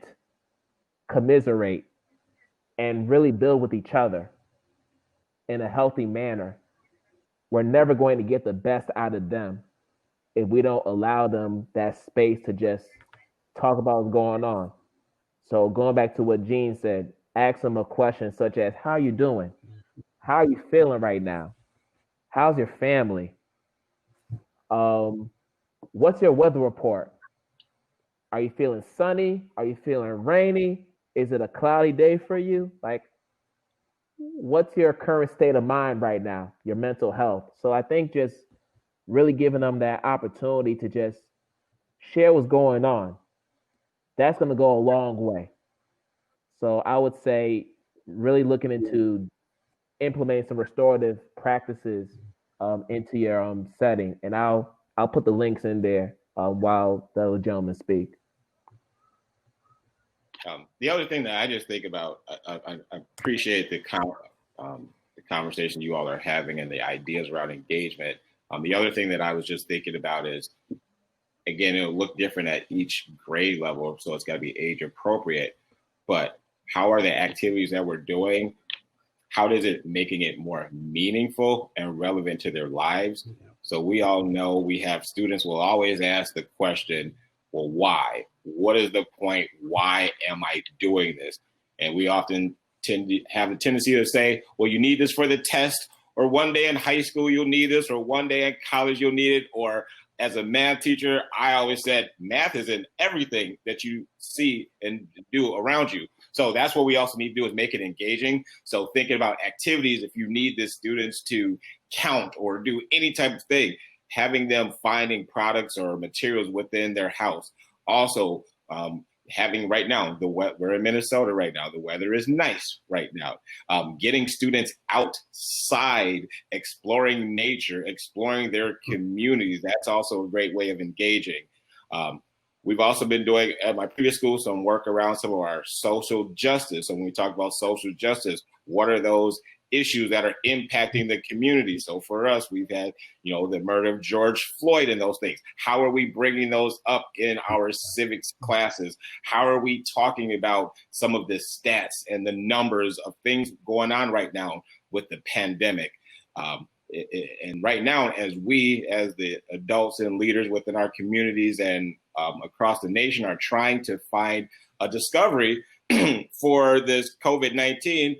commiserate, and really build with each other in a healthy manner, we're never going to get the best out of them if we don't allow them that space to just talk about what's going on. So going back to what Gene said, ask them a question such as, how are you doing? How are you feeling right now? How's your family? What's your weather report? Are you feeling sunny? Are you feeling rainy? Is it a cloudy day for you? Like, what's your current state of mind right now? Your mental health. So I think just really giving them that opportunity to just share what's going on, that's going to go a long way. So I would say really looking into implementing some restorative practices into your setting. And I'll put the links in there while the other gentlemen speak. The other thing that I just think about, I appreciate the conversation you all are having and the ideas around engagement. The other thing that I was just thinking about is, again, it'll look different at each grade level, so it's got to be age appropriate. But how are the activities that we're doing? How does it making it more meaningful and relevant to their lives? So we all know we have students will always ask the question, well, why? What is the point? Why am I doing this? And we often tend to have a tendency to say, well, you need this for the test, or one day in high school you'll need this, or one day in college you'll need it, or as a math teacher, I always said math is in everything that you see and do around you. So that's what we also need to do, is make it engaging. So thinking about activities, if you need the students to count or do any type of thing, having them finding products or materials within their house. Also, having right now, we're in Minnesota right now, the weather is nice right now. Getting students outside, exploring nature, exploring their communities, that's also a great way of engaging. We've also been doing at my previous school some work around some of our social justice. So when we talk about social justice, what are those issues that are impacting the community? So for us, we've had, the murder of George Floyd and those things. How are we bringing those up in our civics classes? How are we talking about some of the stats and the numbers of things going on right now with the pandemic? And right now, as the adults and leaders within our communities and across the nation are trying to find a discovery for this COVID-19,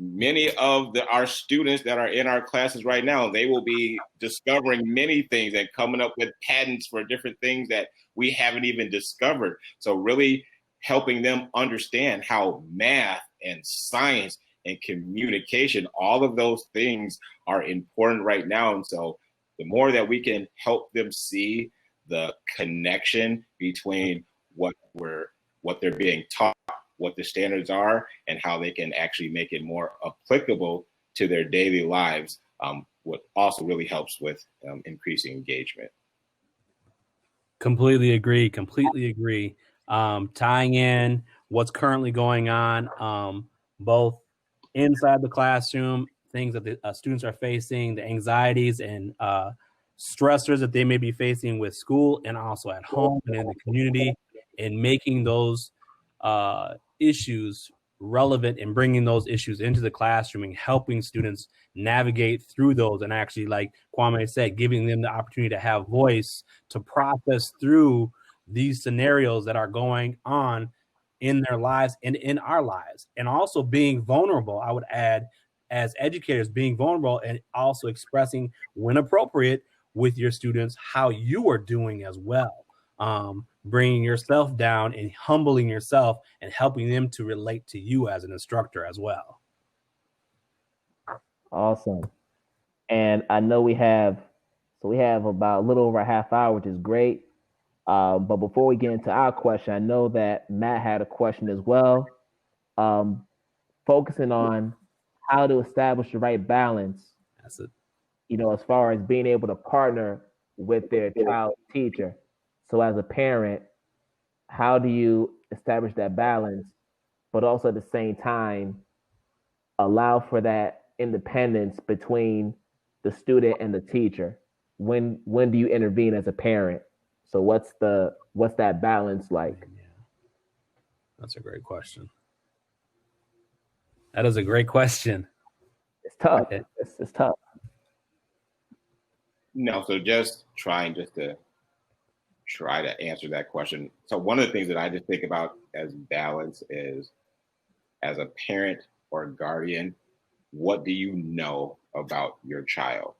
many of our students that are in our classes right now, they will be discovering many things and coming up with patents for different things that we haven't even discovered. So really helping them understand how math and science and communication, all of those things are important right now. And so the more that we can help them see the connection between what they're being taught, what the standards are, and how they can actually make it more applicable to their daily lives, what also really helps with increasing engagement. Completely agree. Tying in what's currently going on, both inside the classroom, things that the students are facing, the anxieties and stressors that they may be facing with school and also at home and in the community, and making those issues relevant and bringing those issues into the classroom and helping students navigate through those, and actually, like Kwame said, giving them the opportunity to have voice to process through these scenarios that are going on in their lives and in our lives. And also being vulnerable, I would add, as educators, being vulnerable and also expressing, when appropriate, with your students how you are doing as well. Bringing yourself down and humbling yourself and helping them to relate to you as an instructor as well. Awesome. And I know we have So we have about a little over a half hour, which is great. But before we get into our question, I know that Matt had a question as well, focusing on how to establish the right balance, That's it. as far as being able to partner with their child teacher. So as a parent, how do you establish that balance, but also at the same time allow for that independence between the student and the teacher? When do you intervene as a parent? So what's that balance like? Yeah. That's a great question. That is a great question. It's tough. It's tough. No, so just trying to try to answer that question. So one of the things that I just think about as balance is, as a parent or guardian, what do you know about your child?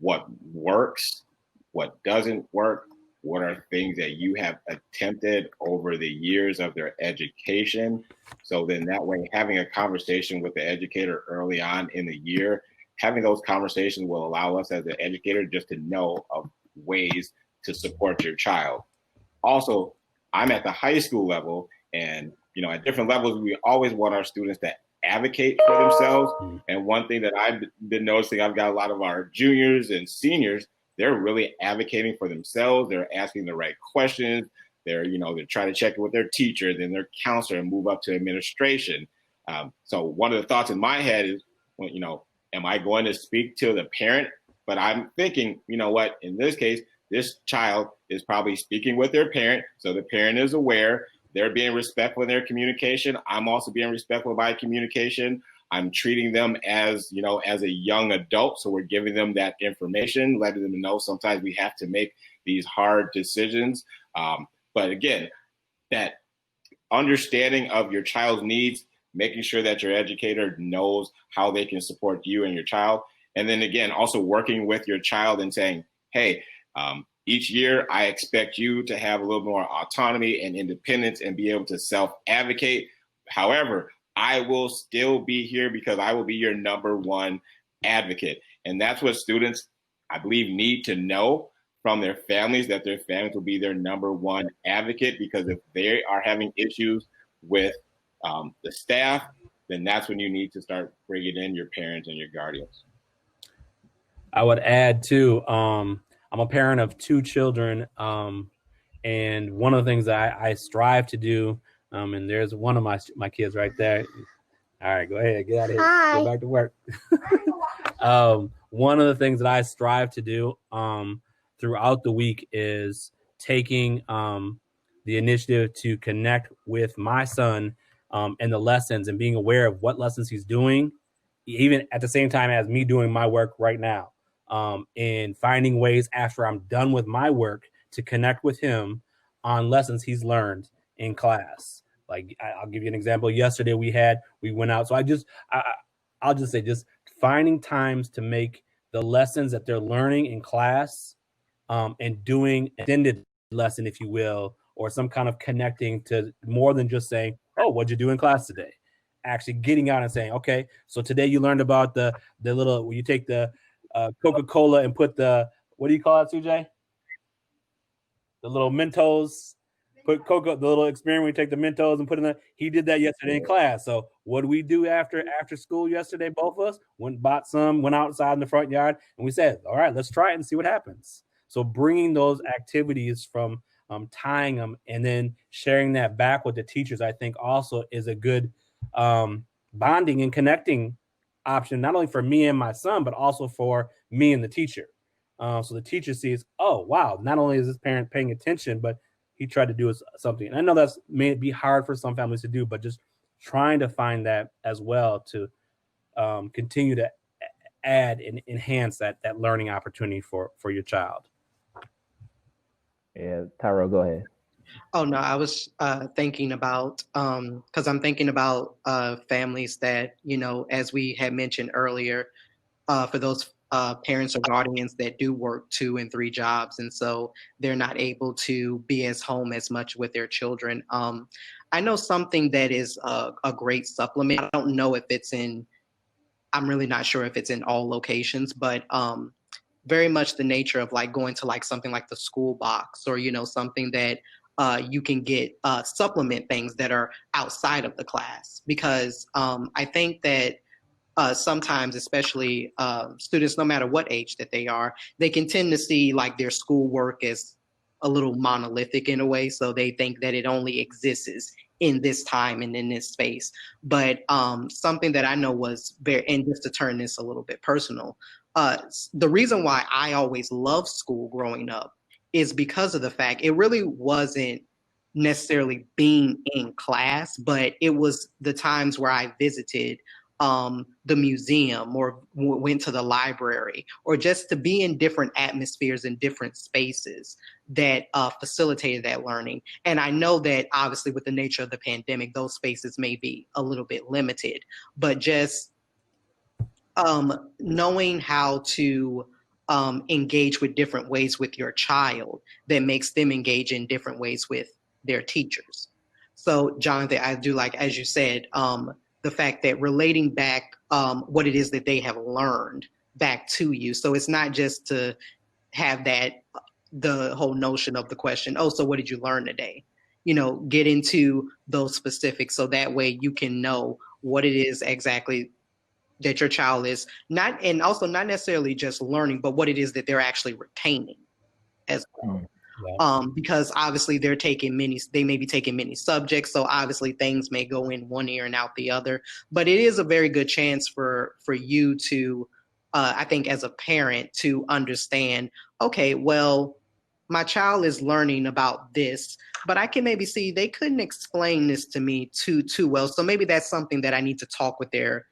What works? What doesn't work? What are things that you have attempted over the years of their education? So then that way, having a conversation with the educator early on in the year, having those conversations will allow us as an educator just to know of ways to support your child. Also, I'm at the high school level, and at different levels, we always want our students to advocate for themselves. And one thing that I've been noticing, I've got a lot of our juniors and seniors, they're really advocating for themselves. They're asking the right questions. They're trying to check in with their teacher, then their counselor, and move up to administration. So one of the thoughts in my head is, am I going to speak to the parent? But I'm thinking, what, in this case, this child is probably speaking with their parent. So the parent is aware. They're being respectful in their communication. I'm also being respectful of my communication. I'm treating them as, as a young adult. So we're giving them that information, letting them know sometimes we have to make these hard decisions. But again, that understanding of your child's needs, making sure that your educator knows how they can support you and your child. And then again, also working with your child and saying, hey, each year I expect you to have a little more autonomy and independence and be able to self-advocate. However, I will still be here because I will be your number one advocate. And that's what students, I believe, need to know from their families, that their families will be their number one advocate, because if they are having issues with the staff, then that's when you need to start bringing in your parents and your guardians. I would add too, I'm a parent of 2 children, and one of the things that I strive to do, and there's one of my kids right there. All right, go ahead, get out of here. Hi. Go back to work. One of the things that I strive to do throughout the week is taking the initiative to connect with my son and the lessons, and being aware of what lessons he's doing, even at the same time as me doing my work right now. And finding ways after I'm done with my work to connect with him on lessons he's learned in class. Like I'll give you an example. Yesterday we went out. So I'll just say, just finding times to make the lessons that they're learning in class and doing extended lesson, if you will, or some kind of connecting to more than just saying, oh, what'd you do in class today? Actually getting out and saying, okay, so today you learned about the little, where you take the Coca-Cola and put the, what do you call it, CJ? The little Mentos, put Coca, the little experiment where you take the Mentos and put in the, he did that yesterday in class. So what do we do after school yesterday? Both of us went outside in the front yard, and we said, all right, let's try it and see what happens. So bringing those activities from tying them and then sharing that back with the teachers, I think also is a good bonding and connecting option, not only for me and my son, but also for me and the teacher. So the teacher sees, oh, wow, not only is this parent paying attention, but he tried to do something. And I know that's may be hard for some families to do, but just trying to find that as well to continue to add and enhance that learning opportunity for your child. Yeah, Tyrell, go ahead. Oh, no, I was thinking about, because I'm thinking about families that, as we had mentioned earlier, for those parents or guardians that do work 2 and 3 jobs, and so they're not able to be as home as much with their children. I know something that is a great supplement. I don't know if it's I'm really not sure if it's in all locations, but very much the nature of like going to like something like the school box, or, something that you can get supplement things that are outside of the class. Because I think that sometimes, especially students, no matter what age that they are, they can tend to see like their schoolwork as a little monolithic in a way. So they think that it only exists in this time and in this space. But something that I know was very, and just to turn this a little bit personal, the reason why I always loved school growing up is because of the fact it really wasn't necessarily being in class, but it was the times where I visited the museum or went to the library, or just to be in different atmospheres and different spaces that facilitated that learning. And I know that obviously with the nature of the pandemic, those spaces may be a little bit limited, but just knowing how to engage with different ways with your child that makes them engage in different ways with their teachers. So Jonathan, I do like, as you said, the fact that relating back what it is that they have learned back to you. So it's not just to have that, the whole notion of the question, oh, so what did you learn today? Get into those specifics so that way you can know what it is exactly that your child is not, and also not necessarily just learning, but what it is that they're actually retaining as well. Because obviously they may be taking many subjects. So obviously things may go in one ear and out the other, but it is a very good chance for you to, I think as a parent, to understand, okay, well, my child is learning about this, but I can maybe see they couldn't explain this to me too well. So maybe that's something that I need to talk with their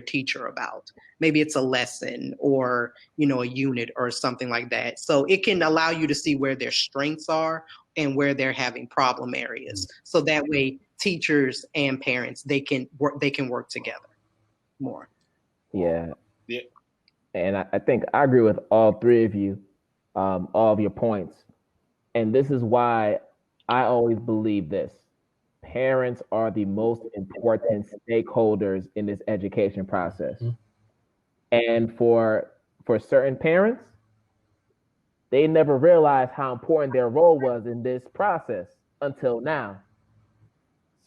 teacher about. Maybe it's a lesson or, a unit or something like that. So it can allow you to see where their strengths are and where they're having problem areas. So that way teachers and parents, they can work together more. Yeah. And I think I agree with all three of you, all of your points. And this is why I always believe this. Parents are the most important stakeholders in this education process. And for certain parents, they never realized how important their role was in this process until now.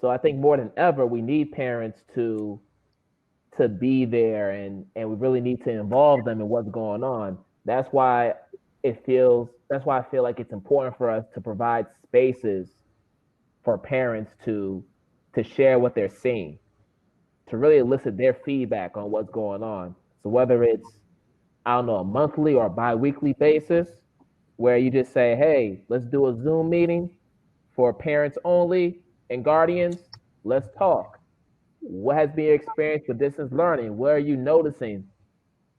So I think more than ever, we need parents to be there, and we really need to involve them in what's going on. That's why I feel like it's important for us to provide spaces for parents to share what they're seeing, to really elicit their feedback on what's going on. So whether it's, I don't know, a monthly or bi-weekly basis, where you just say, hey, let's do a Zoom meeting for parents only and guardians. Let's talk. What has been your experience with distance learning? What are you noticing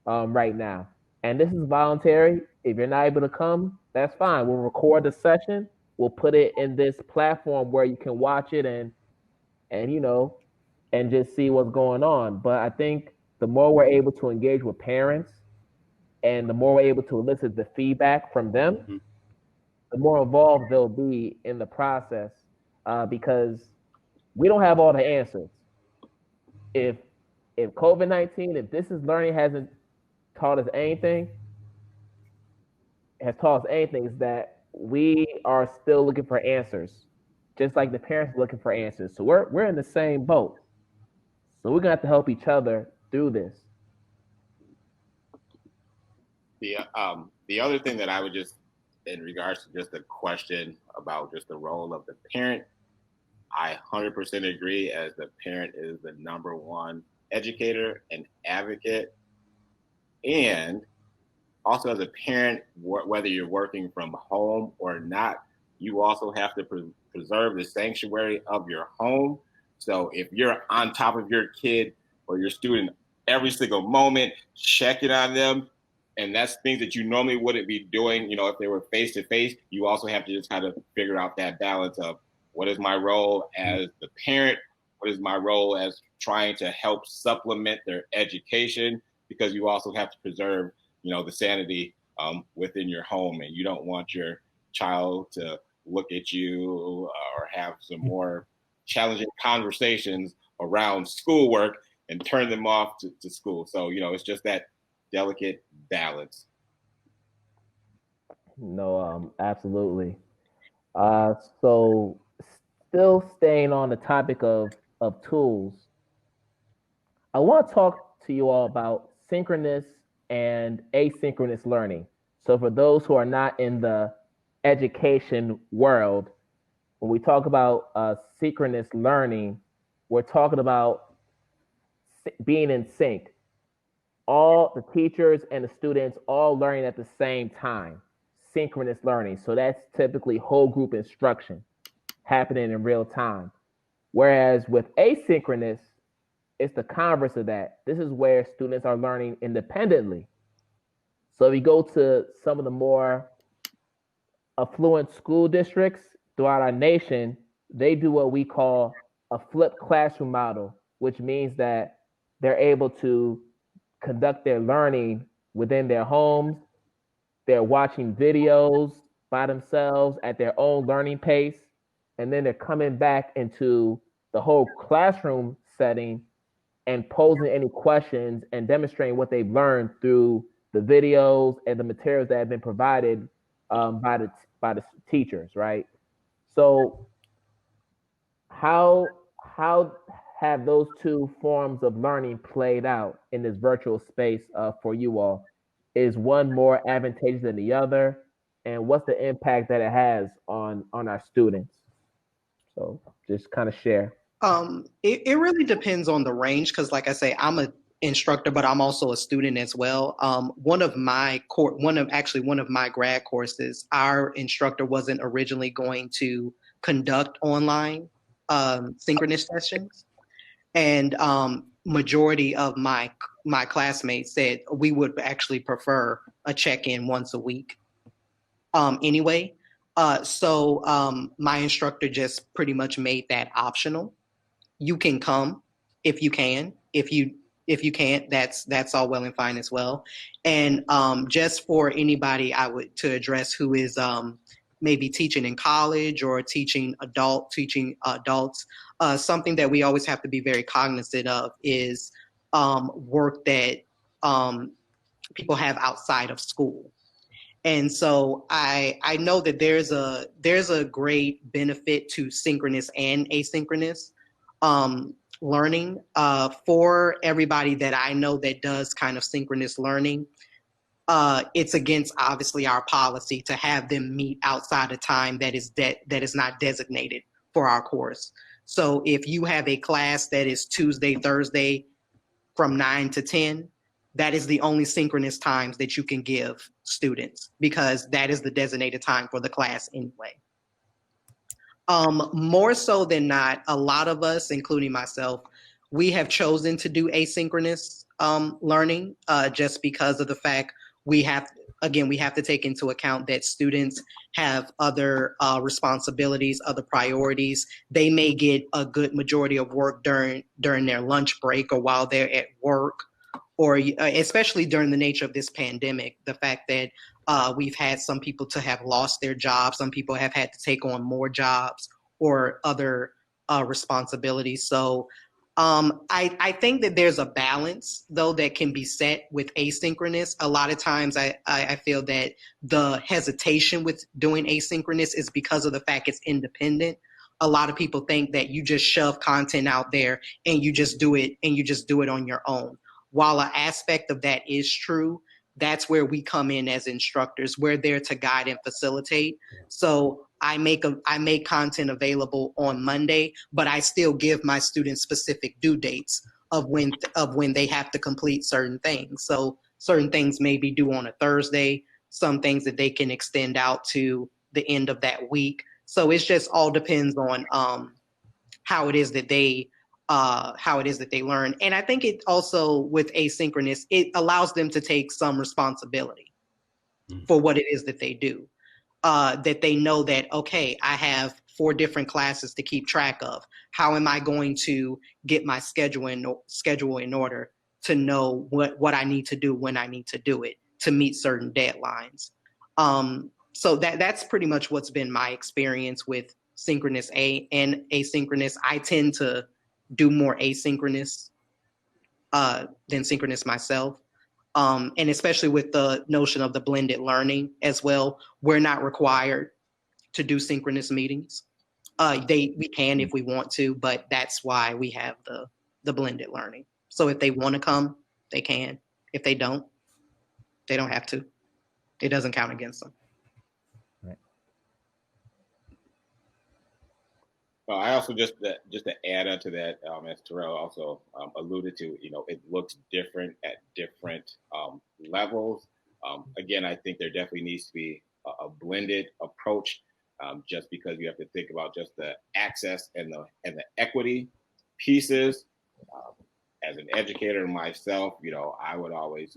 right now? And this is voluntary. If you're not able to come, that's fine. We'll record the session. We'll put it in this platform where you can watch it and just see what's going on. But I think the more we're able to engage with parents and the more we're able to elicit the feedback from them, the more involved they'll be in the process, because we don't have all the answers. If COVID-19, if distance learning hasn't taught us anything, is that we are still looking for answers, just like the parents are looking for answers. So we're in the same boat. So we're gonna have to help each other through this. The other thing that I would just, in regards to just the question about just the role of the parent, I 100% agree, as the parent is the number one educator and advocate. And also as a parent, whether you're working from home or not, you also have to preserve the sanctuary of your home. So if you're on top of your kid or your student every single moment, checking on them, and that's things that you normally wouldn't be doing, if they were face to face, you also have to just kind of figure out that balance of, what is my role as the parent? What is my role as trying to help supplement their education? Because you also have to preserve, the sanity within your home, and you don't want your child to look at you or have some more challenging conversations around schoolwork and turn them off to school. So, it's just that delicate balance. No, absolutely. So still staying on the topic of tools, I want to talk to you all about synchronous and asynchronous learning. So for those who are not in the education world, when we talk about synchronous learning, we're talking about being in sync. All the teachers and the students all learning at the same time. Synchronous learning. So that's typically whole group instruction happening in real time. Whereas with asynchronous, it's the converse of that. This is where students are learning independently. So if you go to some of the more affluent school districts throughout our nation, they do what we call a flipped classroom model, which means that they're able to conduct their learning within their homes. They're watching videos by themselves at their own learning pace, and then they're coming back into the whole classroom setting and posing any questions and demonstrating what they've learned through the videos and the materials that have been provided by the teachers, right? So how have those two forms of learning played out in this virtual space for you all? Is one more advantageous than the other, and what's the impact that it has on our students? So just kind of share. It really depends on the range because, like I say, I'm a instructor, but I'm also a student as well. One of my grad courses, our instructor wasn't originally going to conduct online synchronous sessions, and majority of my classmates said we would actually prefer a check-in once a week. Anyway, so my instructor just pretty much made that optional. You can come if you can. If you can't, that's all well and fine as well. And just for anybody to address who is maybe teaching in college or teaching adults, something that we always have to be very cognizant of is work that people have outside of school. And so I know that there's a great benefit to synchronous and asynchronous learning for everybody that I know that does kind of synchronous learning. It's against obviously our policy to have them meet outside of time that is not designated for our course. So if you have a class that is Tuesday, Thursday from 9 to 10, that is the only synchronous times that you can give students because that is the designated time for the class anyway. More so than not, a lot of us, including myself, we have chosen to do asynchronous learning just because of the fact we have to take into account that students have other responsibilities, other priorities. They may get a good majority of work during their lunch break or while they're at work, or especially during the nature of this pandemic, the fact that we've had some people to have lost their jobs, some people have had to take on more jobs or other responsibilities. So I think that there's a balance, though, that can be set with asynchronous. A lot of times I feel that the hesitation with doing asynchronous is because of the fact it's independent. A lot of people think that you just shove content out there and you just do it on your own. While an aspect of that is true, that's where we come in as instructors. We're there to guide and facilitate. So I make content available on Monday, but I still give my students specific due dates of when they have to complete certain things. So certain things may be due on a Thursday, some things that they can extend out to the end of that week. So it's just all depends on how it is that they learn. And I think it also, with asynchronous, it allows them to take some responsibility for what it is that they do. That they know that, okay, I have 4 different classes to keep track of. How am I going to get my schedule in order to know what I need to do when I need to do it to meet certain deadlines? So that's pretty much what's been my experience with synchronous and asynchronous. I tend to do more asynchronous than synchronous myself. And especially with the notion of the blended learning as well, we're not required to do synchronous meetings. We can if we want to, but that's why we have the blended learning. So if they want to come, they can. If they don't have to. It doesn't count against them. Right. Well, I also just to add on to that, as Tyrell also alluded to, it looks different at different levels. Again, I think there definitely needs to be a blended approach, just because you have to think about just the access and the equity pieces. As an educator myself, I would always,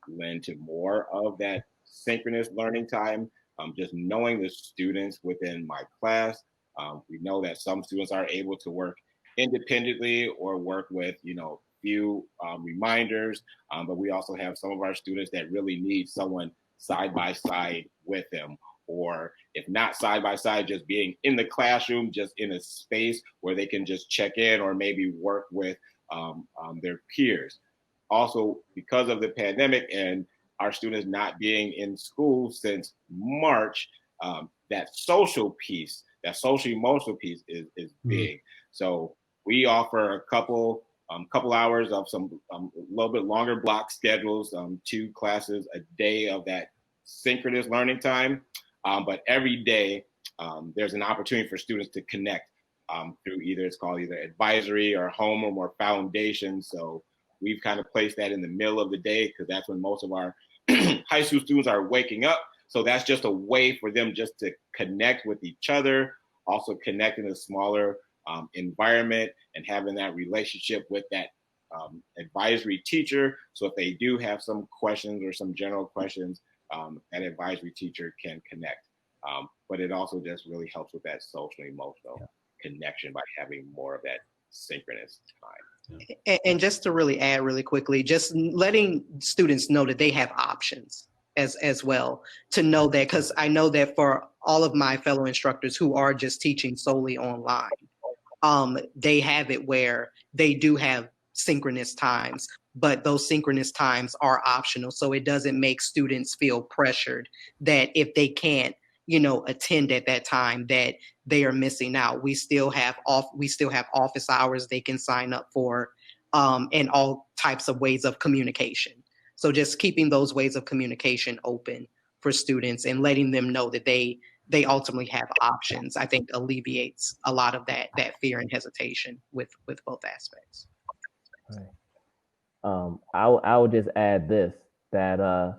lend to more of that synchronous learning time. Just knowing the students within my class. We know that some students are able to work independently or work with, few reminders, but we also have some of our students that really need someone side by side with them, or if not side by side, just being in the classroom, just in a space where they can just check in or maybe work with their peers. Also, because of the pandemic and our students not being in school since March, that social piece, that social emotional piece is big. So we offer a couple hours of some a little bit longer block schedules, 2 classes a day of that synchronous learning time. But every day there's an opportunity for students to connect through it's called either advisory or homeroom or foundation. So we've kind of placed that in the middle of the day because that's when most of our high school students are waking up. So that's just a way for them just to connect with each other, also connect in a smaller environment and having that relationship with that advisory teacher. So if they do have some questions or some general questions, that advisory teacher can connect. But it also just really helps with that social emotional connection by having more of that synchronous time. And just to really add really quickly, just letting students know that they have options as well, to know that, because I know that for all of my fellow instructors who are just teaching solely online, they have it where they do have synchronous times, but those synchronous times are optional. So it doesn't make students feel pressured that if they can't, attend at that time, that they are missing out. We still have office hours they can sign up for, and all types of ways of communication. So just keeping those ways of communication open for students and letting them know that they ultimately have options, I think alleviates a lot of that fear and hesitation with both aspects. Right. I would just add this, that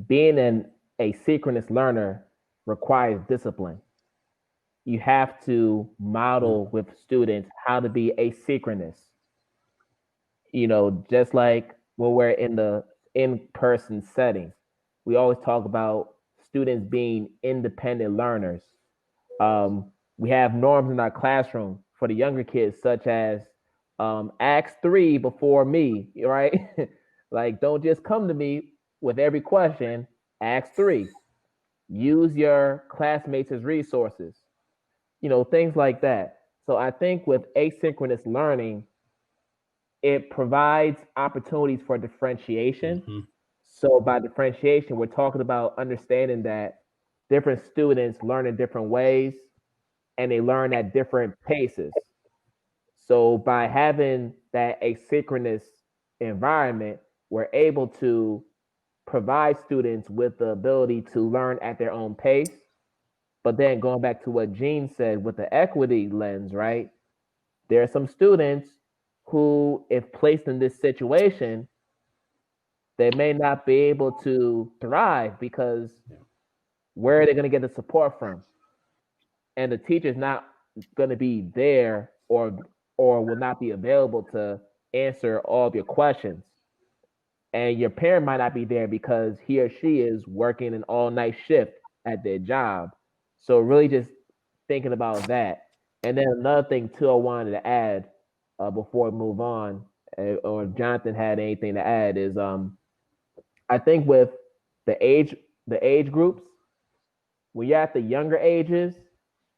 being an asynchronous learner requires discipline. You have to model with students how to be asynchronous. Just like when we're in the in-person setting, we always talk about students being independent learners. We have norms in our classroom for the younger kids, such as ask 3 before me, right? Like, don't just come to me with every question, ask 3. Use your classmates as resources, things like that. So I think with asynchronous learning, it provides opportunities for differentiation. Mm-hmm. So by differentiation, we're talking about understanding that different students learn in different ways and they learn at different paces. So by having that asynchronous environment, we're able to provide students with the ability to learn at their own pace. But then going back to what Gene said with the equity lens, right? There are some students who, if placed in this situation, they may not be able to thrive because where are they going to get the support from? And the teacher's not going to be there or will not be available to answer all of your questions. And your parent might not be there because he or she is working an all-night shift at their job. So really just thinking about that. And then another thing too I wanted to add before we move on, or if Jonathan had anything to add, is I think with the age groups, when you're at the younger ages,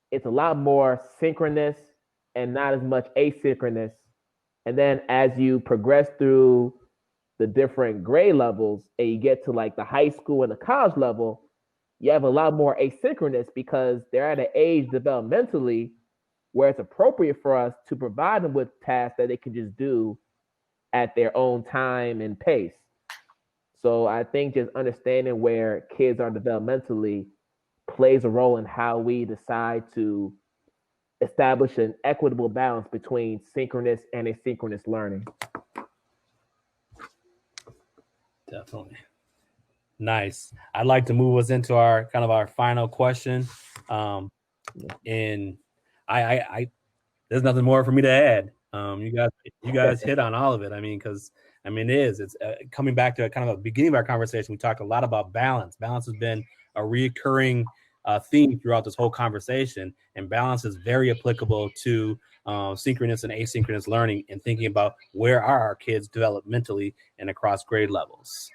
it's a lot more synchronous and not as much asynchronous. And then as you progress through the different grade levels and you get to like the high school and the college level, you have a lot more asynchronous because they're at an age developmentally where it's appropriate for us to provide them with tasks that they can just do at their own time and pace. So I think just understanding where kids are developmentally plays a role in how we decide to establish an equitable balance between synchronous and asynchronous learning. Definitely. Nice. I'd like to move us into our final question. And I there's nothing more for me to add. You guys hit on all of it. I mean, it's coming back to kind of the beginning of our conversation. We talked a lot about balance. Balance has been a recurring theme throughout this whole conversation, and balance is very applicable to synchronous and asynchronous learning and thinking about where are our kids developmentally and across grade levels.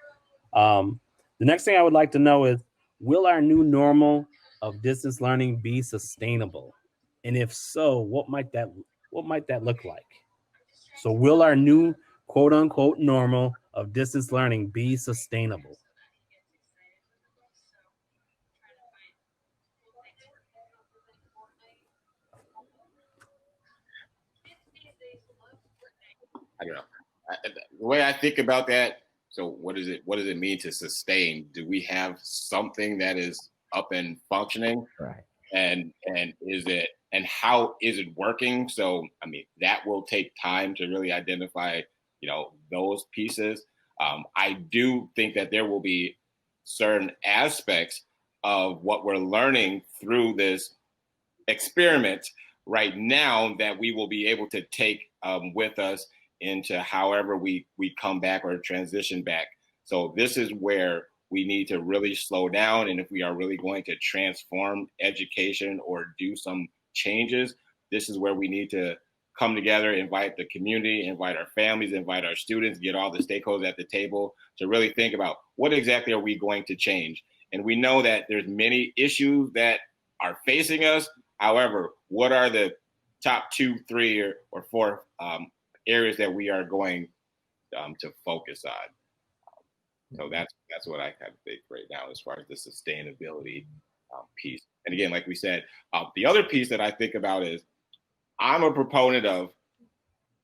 The next thing I would like to know is, will our new normal of distance learning be sustainable? And if so, what might that look like? So will our new quote unquote normal of distance learning be sustainable? I don't know. The way I think about that, so what does it mean to sustain? Do we have something that is up and functioning? Right. And how is it working? So, I mean, that will take time to really identify, those pieces. I do think that there will be certain aspects of what we're learning through this experiment right now that we will be able to take with us into however we come back or transition back. So this is where we need to really slow down. And if we are really going to transform education or do some changes, this is where we need to come together, invite the community, invite our families, invite our students, get all the stakeholders at the table to really think about what exactly are we going to change. And we know that there's many issues that are facing us. However, what are the top 2, 3, or 4 areas that we are going to focus on? So that's what I kind of think right now as far as the sustainability piece. And again, like we said, the other piece that I think about is I'm a proponent of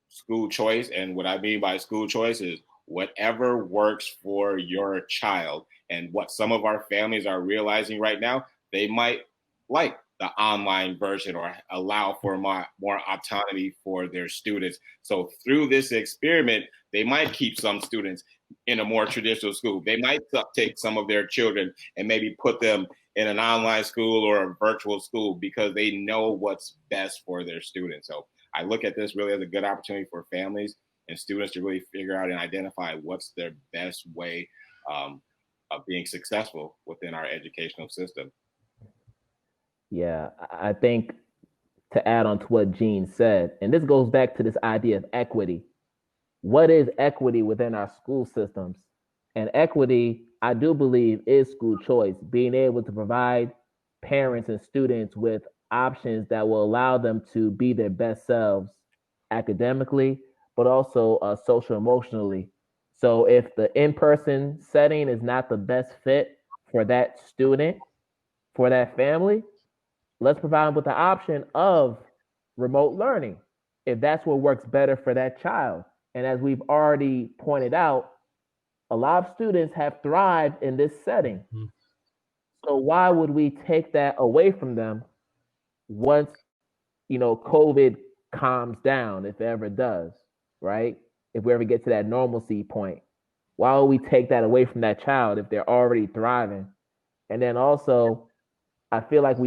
school choice. And what I mean by school choice is whatever works for your child. And what some of our families are realizing right now, they might like the online version or allow for more autonomy for their students. So through this experiment, they might keep some students in a more traditional school. They might take some of their children and maybe put them in an online school or a virtual school because they know what's best for their students. So I look at this really as a good opportunity for families and students to really figure out and identify what's their best way of being successful within our educational system. Yeah, I think to add on to what Gene said, and this goes back to this idea of equity. What is equity within our school systems? And equity, I do believe, is school choice, being able to provide parents and students with options that will allow them to be their best selves academically, but also social emotionally. So if the in-person setting is not the best fit for that student, for that family, let's provide them with the option of remote learning if that's what works better for that child. And as we've already pointed out, a lot of students have thrived in this setting. Mm-hmm. So why would we take that away from them once, COVID calms down, if it ever does, right? If we ever get to that normalcy point, why would we take that away from that child if they're already thriving? And then also, I feel like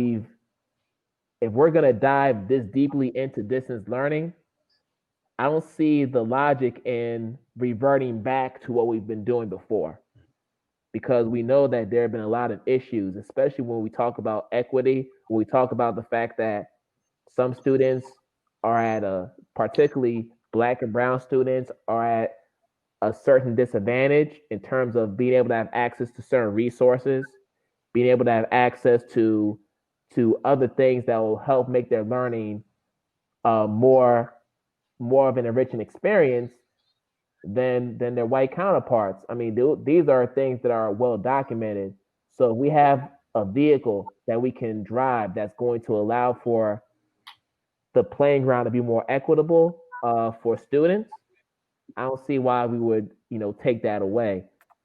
if we're going to dive this deeply into distance learning, I don't see the logic in reverting back to what we've been doing before, because we know that there have been a lot of issues, especially when we talk about equity, when we talk about the fact that some students are particularly Black and Brown students are at a certain disadvantage in terms of being able to have access to certain resources, being able to have access to other things that will help make their learning more of an enriching experience. than their white counterparts. I mean, these are things that are well documented. So if we have a vehicle that we can drive that's going to allow for the playing ground to be more equitable for students, I don't see why we would, take that away.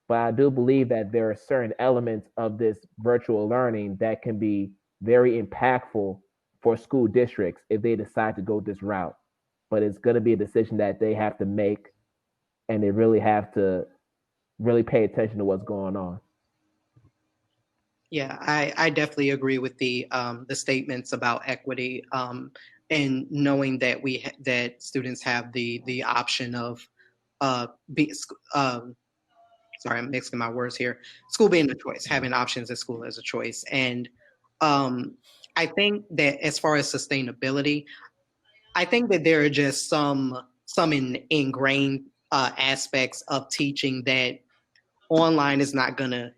But I do believe that there are certain elements of this virtual learning that can be very impactful for school districts if they decide to go this route. But it's going to be a decision that they have to make, and they really have to really pay attention to what's going on. Yeah, I definitely agree with the statements about equity, and knowing that that students have the option of sorry, I'm mixing my words here. School being a choice, having options at school as a choice, and I think that as far as sustainability, I think that there are just some ingrained aspects of teaching that online is not gonna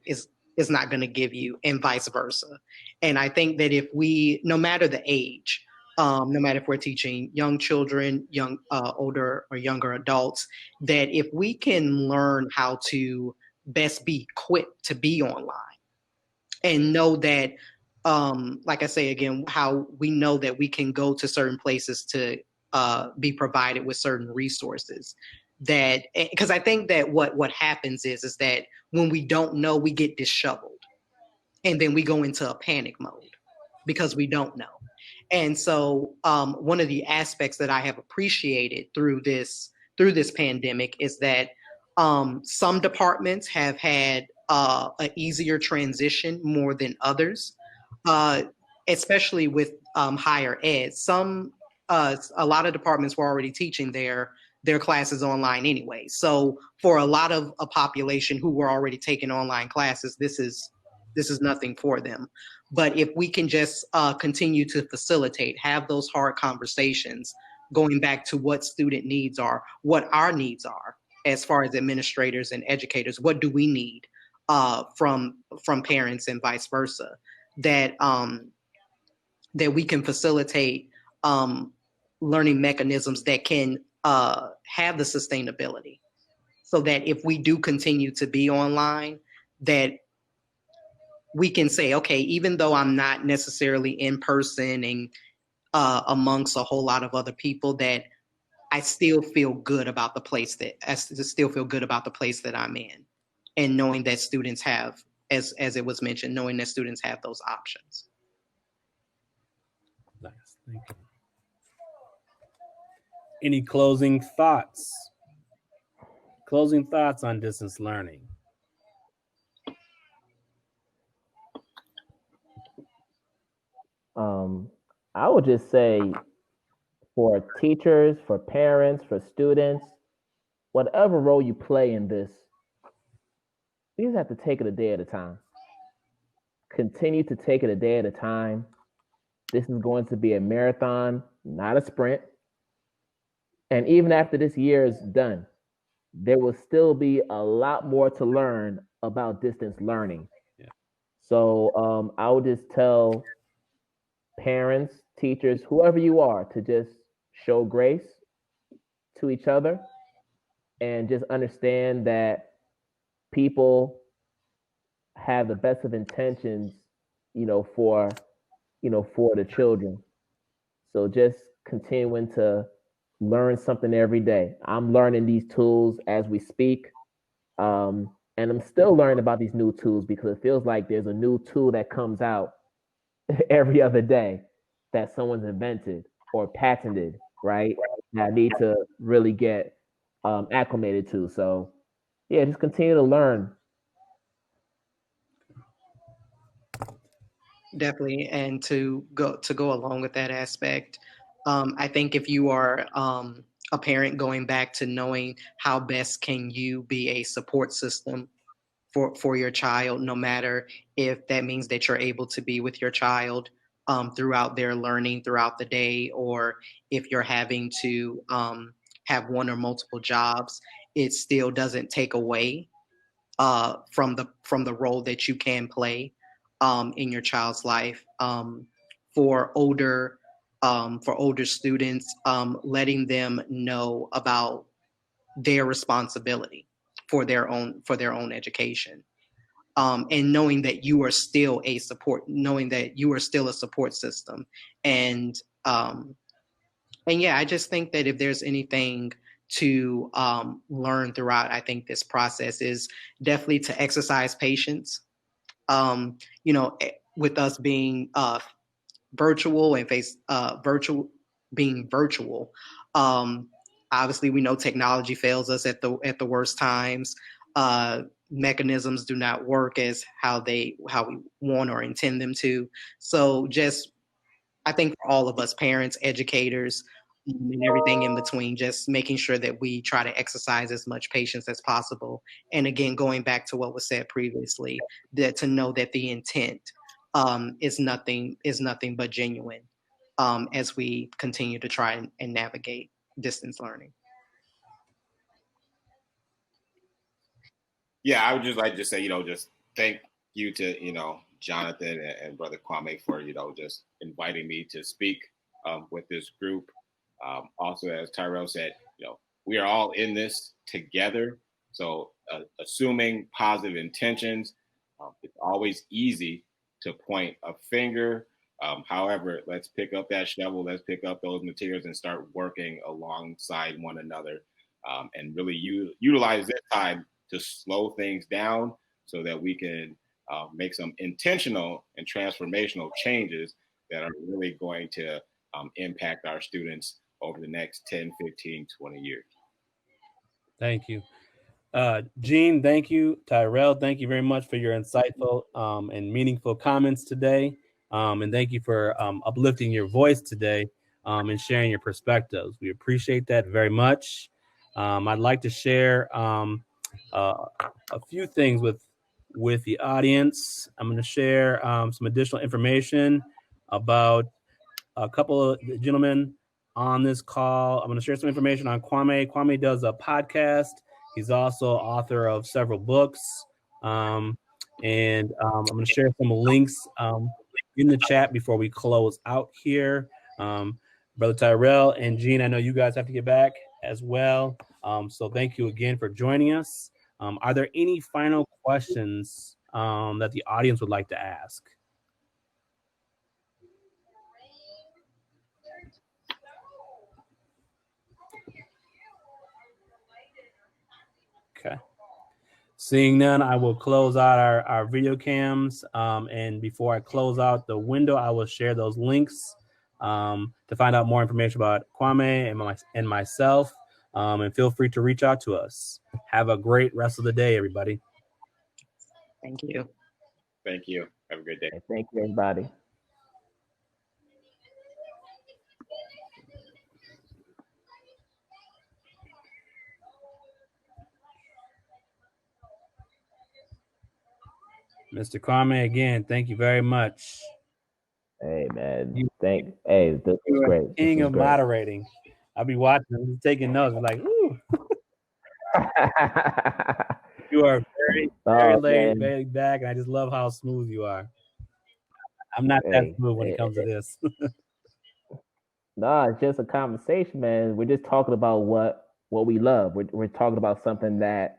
give you, and vice versa. And I think that if we, no matter the age, no matter if we're teaching young children, older or younger adults, that if we can learn how to best be equipped to be online and know that, like I say again, how we know that we can go to certain places to be provided with certain resources. That, because I think that what happens is that when we don't know, we get disheveled, and then we go into a panic mode because we don't know. And so one of the aspects that I have appreciated through this pandemic is that some departments have had an easier transition more than others, especially with higher ed. A lot of departments were already teaching their classes online anyway. So for a lot of a population who were already taking online classes, this is nothing for them. But if we can just continue to facilitate, have those hard conversations, going back to what student needs are, what our needs are, as far as administrators and educators, what do we need from parents and vice versa, that we can facilitate learning mechanisms that can have the sustainability, so that if we do continue to be online, that we can say, okay, even though I'm not necessarily in person and amongst a whole lot of other people, that I still feel good about the place that I'm in, and knowing that students have, as it was mentioned, knowing that students have those options. Nice, thank you. Any closing thoughts? Closing thoughts on distance learning? I would just say, for teachers, for parents, for students, whatever role you play in this, you just have to take it a day at a time. Continue to take it a day at a time. This is going to be a marathon, not a sprint. And even after this year is done, there will still be a lot more to learn about distance learning. Yeah. So I would just tell parents, teachers, whoever you are, to just show grace to each other, and just understand that people have the best of intentions, for the children. So just continuing to learn something every day. I'm learning these tools as we speak. And I'm still learning about these new tools, because it feels like there's a new tool that comes out every other day that someone's invented or patented, right? That I need to really get acclimated to. So yeah, just continue to learn. Definitely. And to go along with that aspect, I think if you are a parent, going back to knowing how best can you be a support system for your child, no matter if that means that you're able to be with your child throughout their learning throughout the day, or if you're having to have one or multiple jobs, it still doesn't take away from the role that you can play in your child's life. For older students, letting them know about their responsibility for their own education. And knowing that you are still a support system. And yeah, I just think that if there's anything to learn throughout, I think this process is definitely to exercise patience. With us being virtual and being virtual, obviously we know technology fails us at the worst times. Mechanisms do not work as how we want or intend them to. So just, I think for all of us, parents, educators, and everything in between, just making sure that we try to exercise as much patience as possible. And again, going back to what was said previously, that to know that the intent is nothing but genuine as we continue to try and navigate distance learning. Yeah, I would just like to say, just thank you to, Jonathan and Brother Kwame for, just inviting me to speak with this group. Also, as Tyrell said, we are all in this together. So assuming positive intentions, it's always easy to point a finger. However, let's pick up that shovel, let's pick up those materials and start working alongside one another and really utilize that time to slow things down so that we can make some intentional and transformational changes that are really going to impact our students over the next 10, 15, 20 years. Thank you. Gene, thank you. Tyrell, thank you very much for your insightful and meaningful comments today. And thank you for uplifting your voice today and sharing your perspectives. We appreciate that very much. I'd like to share a few things with the audience. I'm going to share some additional information about a couple of gentlemen on this call. I'm going to share some information on Kwame. Kwame does a podcast. He's also author of several books. And I'm going to share some links in the chat before we close out here. Brother Tyrell and Gene, I know you guys have to get back as well. So thank you again for joining us. Are there any final questions that the audience would like to ask? Okay. Seeing none, I will close out our video cams. And before I close out the window, I will share those links to find out more information about Kwame and myself. And feel free to reach out to us. Have a great rest of the day, everybody. Thank you. Thank you. Have a good day. Thank you, everybody. Mr. Kwame, again, thank you very much. Hey, man. This was great. King of moderating. I'll be watching, I'm taking notes. I'm like, ooh. You are very laid back, and I just love how smooth you are. I'm not that smooth when it comes to this. No, it's just a conversation, man. We're just talking about what we love. We're talking about something that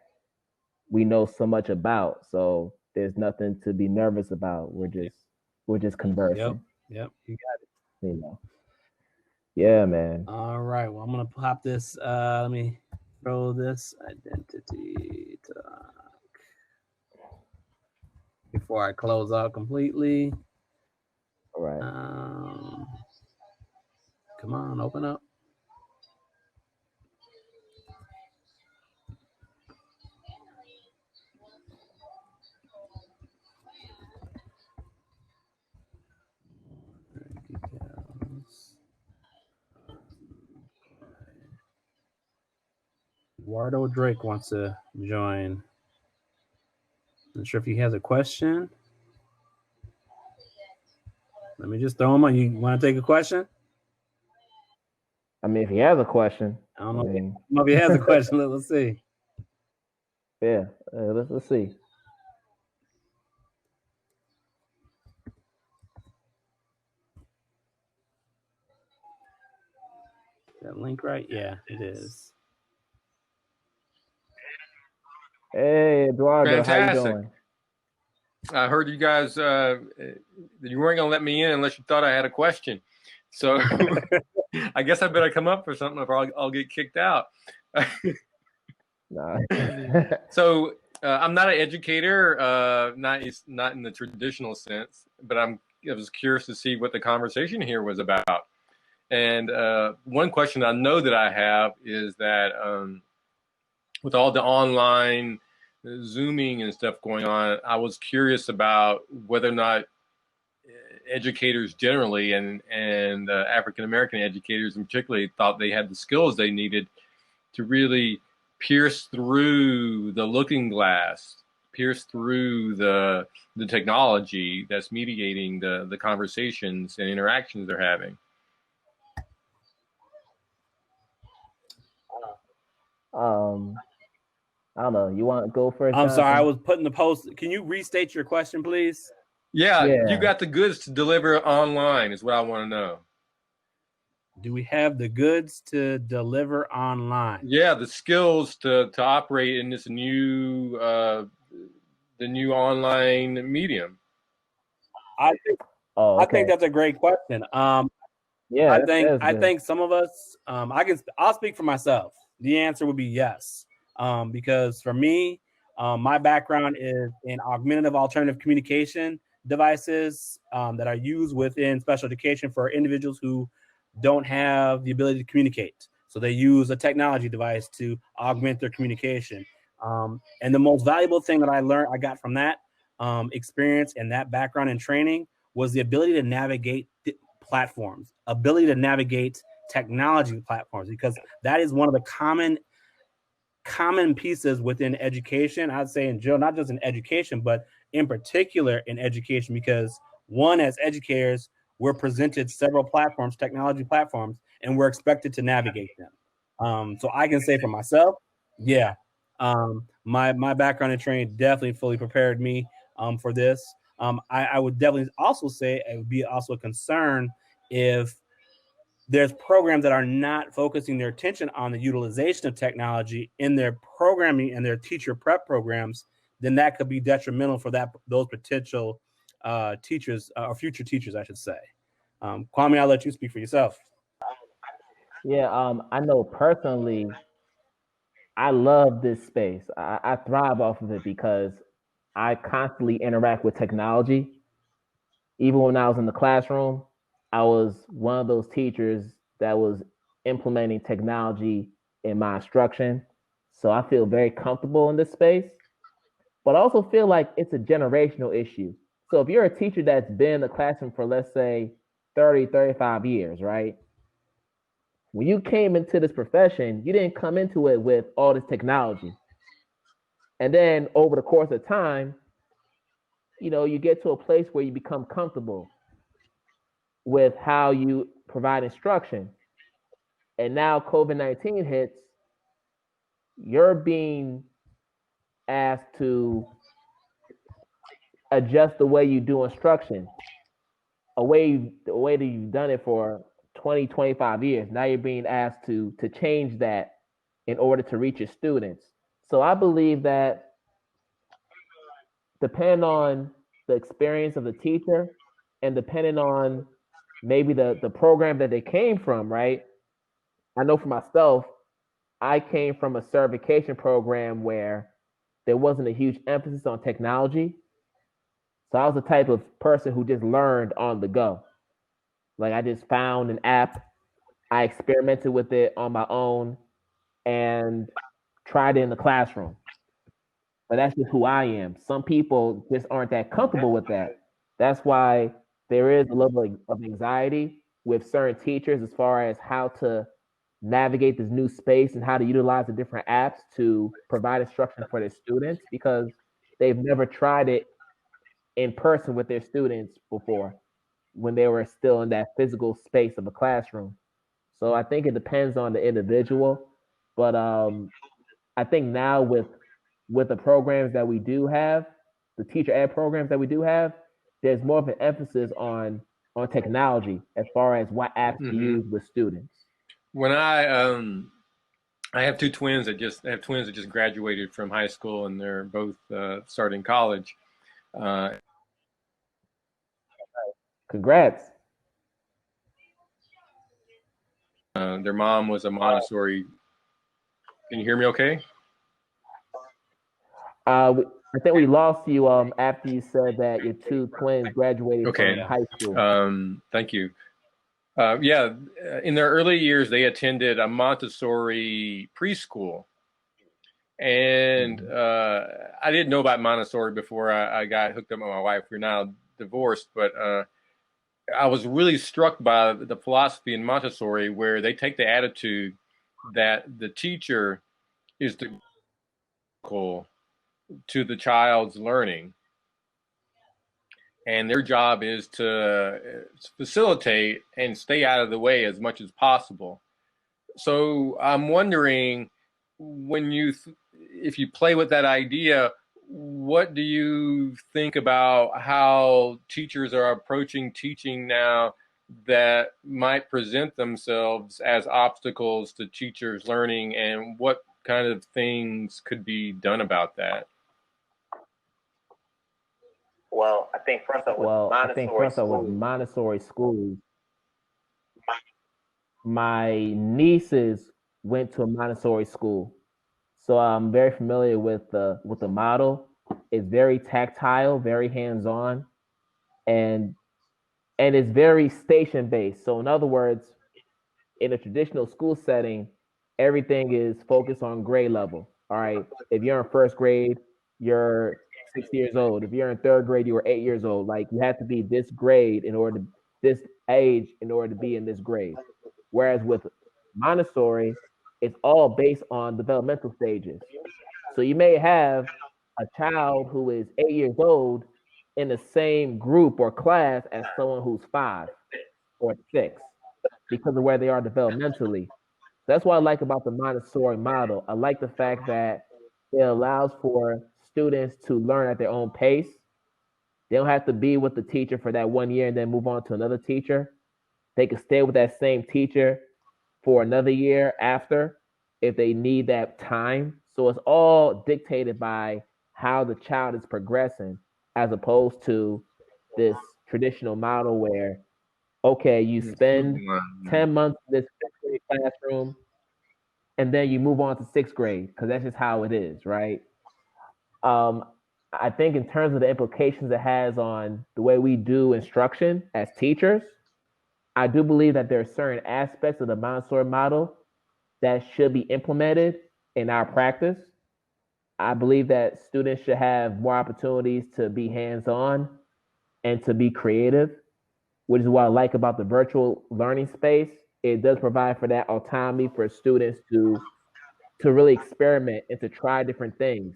we know so much about. So there's nothing to be nervous about. We're just conversing. Yep, you got it. Yeah, man. All right. Well, I'm gonna pop this. Let me throw this identity talk before I close out completely. All right. Come on, open up. Eduardo Drake wants to join. Not sure if he has a question. Let me just throw him on. You want to take a question? I mean, if he has a question. I don't know if he has a question. Let's see. Yeah, let's see. That link right? Yeah, it is. Hey, Eduardo, how you Fantastic. doing? I heard you guys, you weren't going to let me in unless you thought I had a question. So I guess I better come up for something or I'll get kicked out. Nah. So I'm not an educator, not in the traditional sense, but I was curious to see what the conversation here was about. And one question I know that I have is that with all the online Zooming and stuff going on, I was curious about whether or not educators generally and African-American educators in particular thought they had the skills they needed to really pierce through the looking glass, pierce through the technology that's mediating the conversations and interactions they're having. I don't know. You want to go first? I'm sorry, I Jonathan? was putting the post. Can you restate your question, please? Yeah, Yeah. you got the goods to deliver online is what I want to know. Do we have the goods to deliver online? Yeah, the skills to operate in this new the new online medium. I think Oh, okay. I think that's a great question. Yeah, I think some of us, I'll speak for myself. The answer would be yes, because for me, my background is in augmentative alternative communication devices that are used within special education for individuals who don't have the ability to communicate. So they use a technology device to augment their communication. And the most valuable thing that I got from that experience and that background and training was the ability to navigate platforms, ability to navigate technology platforms, because that is one of the common pieces within education. I'd say in general, not just in education, but in particular in education, because one, as educators, we're presented several platforms, technology platforms, and we're expected to navigate them. So I can say for myself, yeah, my background and training definitely fully prepared me for this. I would definitely also say it would be also a concern if there's programs that are not focusing their attention on the utilization of technology in their programming and their teacher prep programs, then that could be detrimental for those potential teachers or future teachers, I should say. Kwame, I'll let you speak for yourself. Yeah, I know personally, I love this space. I thrive off of it because I constantly interact with technology. Even when I was in the classroom, I was one of those teachers that was implementing technology in my instruction. So I feel very comfortable in this space, but I also feel like it's a generational issue. So if you're a teacher that's been in the classroom for, let's say, 30, 35 years, right? When you came into this profession, you didn't come into it with all this technology. And then over the course of time, you get to a place where you become comfortable with how you provide instruction. And now COVID-19 hits, you're being asked to adjust the way you do instruction, the way that you've done it for 20, 25 years. Now you're being asked to change that in order to reach your students. So I believe that depending on the experience of the teacher and depending on maybe the program that they came from, right? I know for myself, I came from a certification program where there wasn't a huge emphasis on technology. So I was the type of person who just learned on the go. Like I just found an app, I experimented with it on my own and tried it in the classroom. But that's just who I am. Some people just aren't that comfortable with that. That's why there is a level of anxiety with certain teachers as far as how to navigate this new space and how to utilize the different apps to provide instruction for their students because they've never tried it in person with their students before when they were still in that physical space of a classroom. So I think it depends on the individual, but I think now with the programs that we do have, the teacher ed programs that we do have, there's more of an emphasis on technology as far as what apps to use with students. When I I have twins that just graduated from high school, and they're both starting college. Congrats. Their mom was a Montessori. Can you hear me okay? I think we lost you after you said that your two twins graduated from high school. Thank you. In their early years, they attended a Montessori preschool. And I didn't know about Montessori before I got hooked up with my wife. We're now divorced, but I was really struck by the philosophy in Montessori, where they take the attitude that the teacher is the goal to the child's learning, and their job is to facilitate and stay out of the way as much as possible. So I'm wondering, if you play with that idea, what do you think about how teachers are approaching teaching now that might present themselves as obstacles to teachers' learning, and what kind of things could be done about that? Well, I think first of all, with Montessori schools, my nieces went to a Montessori school, so I'm very familiar with the model. It's very tactile, very hands-on, and it's very station-based. So in other words, in a traditional school setting, everything is focused on grade level. All right, if you're in first grade, you're 6 years old. If you're in third grade, you were 8 years old. Like, you have to be this grade this age in order to be in this grade. Whereas with Montessori, it's all based on developmental stages. So you may have a child who is 8 years old in the same group or class as someone who's 5 or 6 because of where they are developmentally. That's what I like about the Montessori model. I like the fact that it allows for students to learn at their own pace. They don't have to be with the teacher for that 1 year and then move on to another teacher. They can stay with that same teacher for another year after if they need that time. So it's all dictated by how the child is progressing, as opposed to this traditional model where, okay, you spend 10 months in this fifth grade classroom and then you move on to sixth grade, because that's just how it is, right? I think in terms of the implications it has on the way we do instruction as teachers, I do believe that there are certain aspects of the Montessori model that should be implemented in our practice. I believe that students should have more opportunities to be hands-on and to be creative, which is what I like about the virtual learning space. It does provide for that autonomy for students to really experiment and to try different things.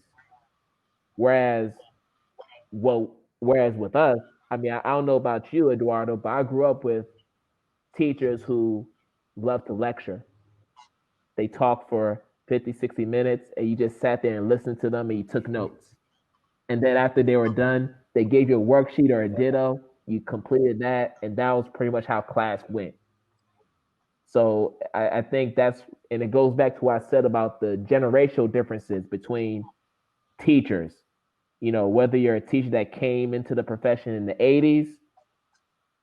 Whereas with us, I mean, I don't know about you, Eduardo, but I grew up with teachers who love to lecture. They talked for 50, 60 minutes, and you just sat there and listened to them and you took notes. And then after they were done, they gave you a worksheet or a ditto. You completed that, and that was pretty much how class went. So I think and it goes back to what I said about the generational differences between teachers. You know, whether you're a teacher that came into the profession in the 80s,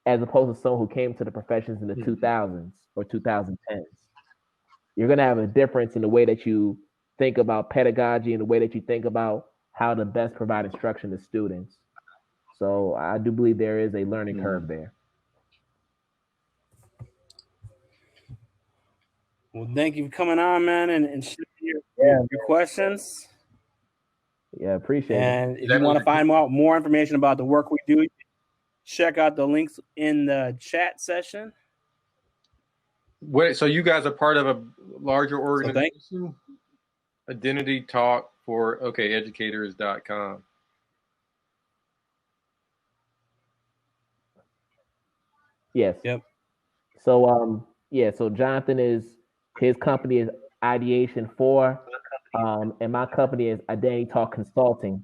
as opposed to someone who came to the professions in the 2000s or 2010s. You're going to have a difference in the way that you think about pedagogy and the way that you think about how to best provide instruction to students. So I do believe there is a learning curve there. Well, thank you for coming on, man, and sharing your questions. Yeah, appreciate it. And if you want to find more information about the work we do, check out the links in the chat session. So you guys are part of a larger organization? Identity Talk for educators.com. Yes. Yep. So so Jonathan his company is Ideation 4, and my company is Identity Talk Consulting.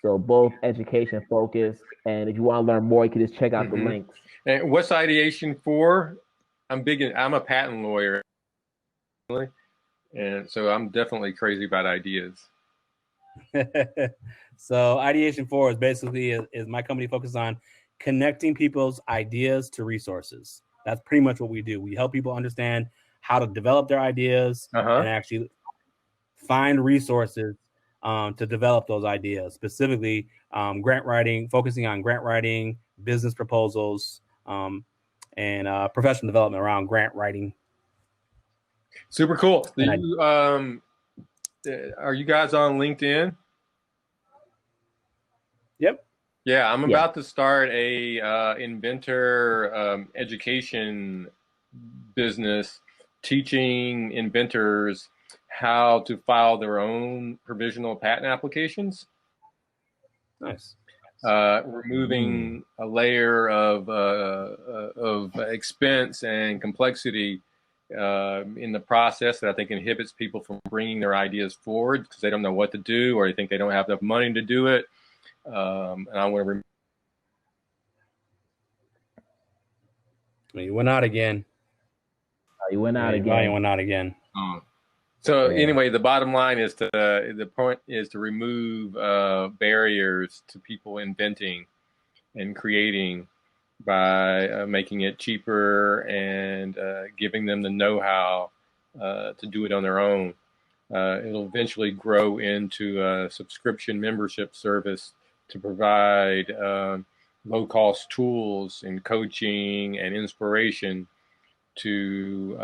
So both education focused, and if you want to learn more, you can just check out the links. And what's Ideation 4? I'm a patent lawyer. personally. And so I'm definitely crazy about ideas. So Ideation 4 is basically is my company focused on connecting people's ideas to resources. That's pretty much what we do. We help people understand how to develop their ideas and actually find resources to develop those ideas, specifically grant writing, focusing on grant writing, business proposals, and professional development around grant writing. Super cool. Are you guys on LinkedIn? Yep. Yeah, I'm about to start a inventor education business, teaching inventors how to file their own provisional patent applications. Nice. Removing a layer of expense and complexity in the process that I think inhibits people from bringing their ideas forward because they don't know what to do or they think they don't have enough money to do it. And I want to. You went out again. You went out again. Volume went out again. So anyway, the bottom line is the point is to remove barriers to people inventing and creating by making it cheaper and giving them the know-how to do it on their own. It'll eventually grow into a subscription membership service to provide low-cost tools and coaching and inspiration to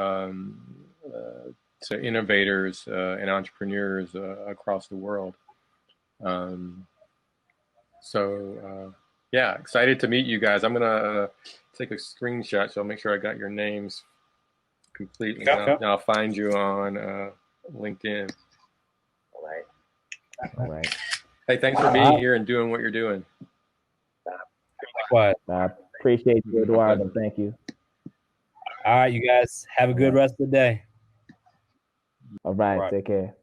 innovators and entrepreneurs across the world. Yeah, excited to meet you guys. I'm gonna take a screenshot so I'll make sure I got your names completely. And I'll find you on LinkedIn. All right. Hey, thanks for being here and doing what you're doing. What? I appreciate you, Eduardo. Thank you. All right, you guys have a good rest of the day. All right. Take care.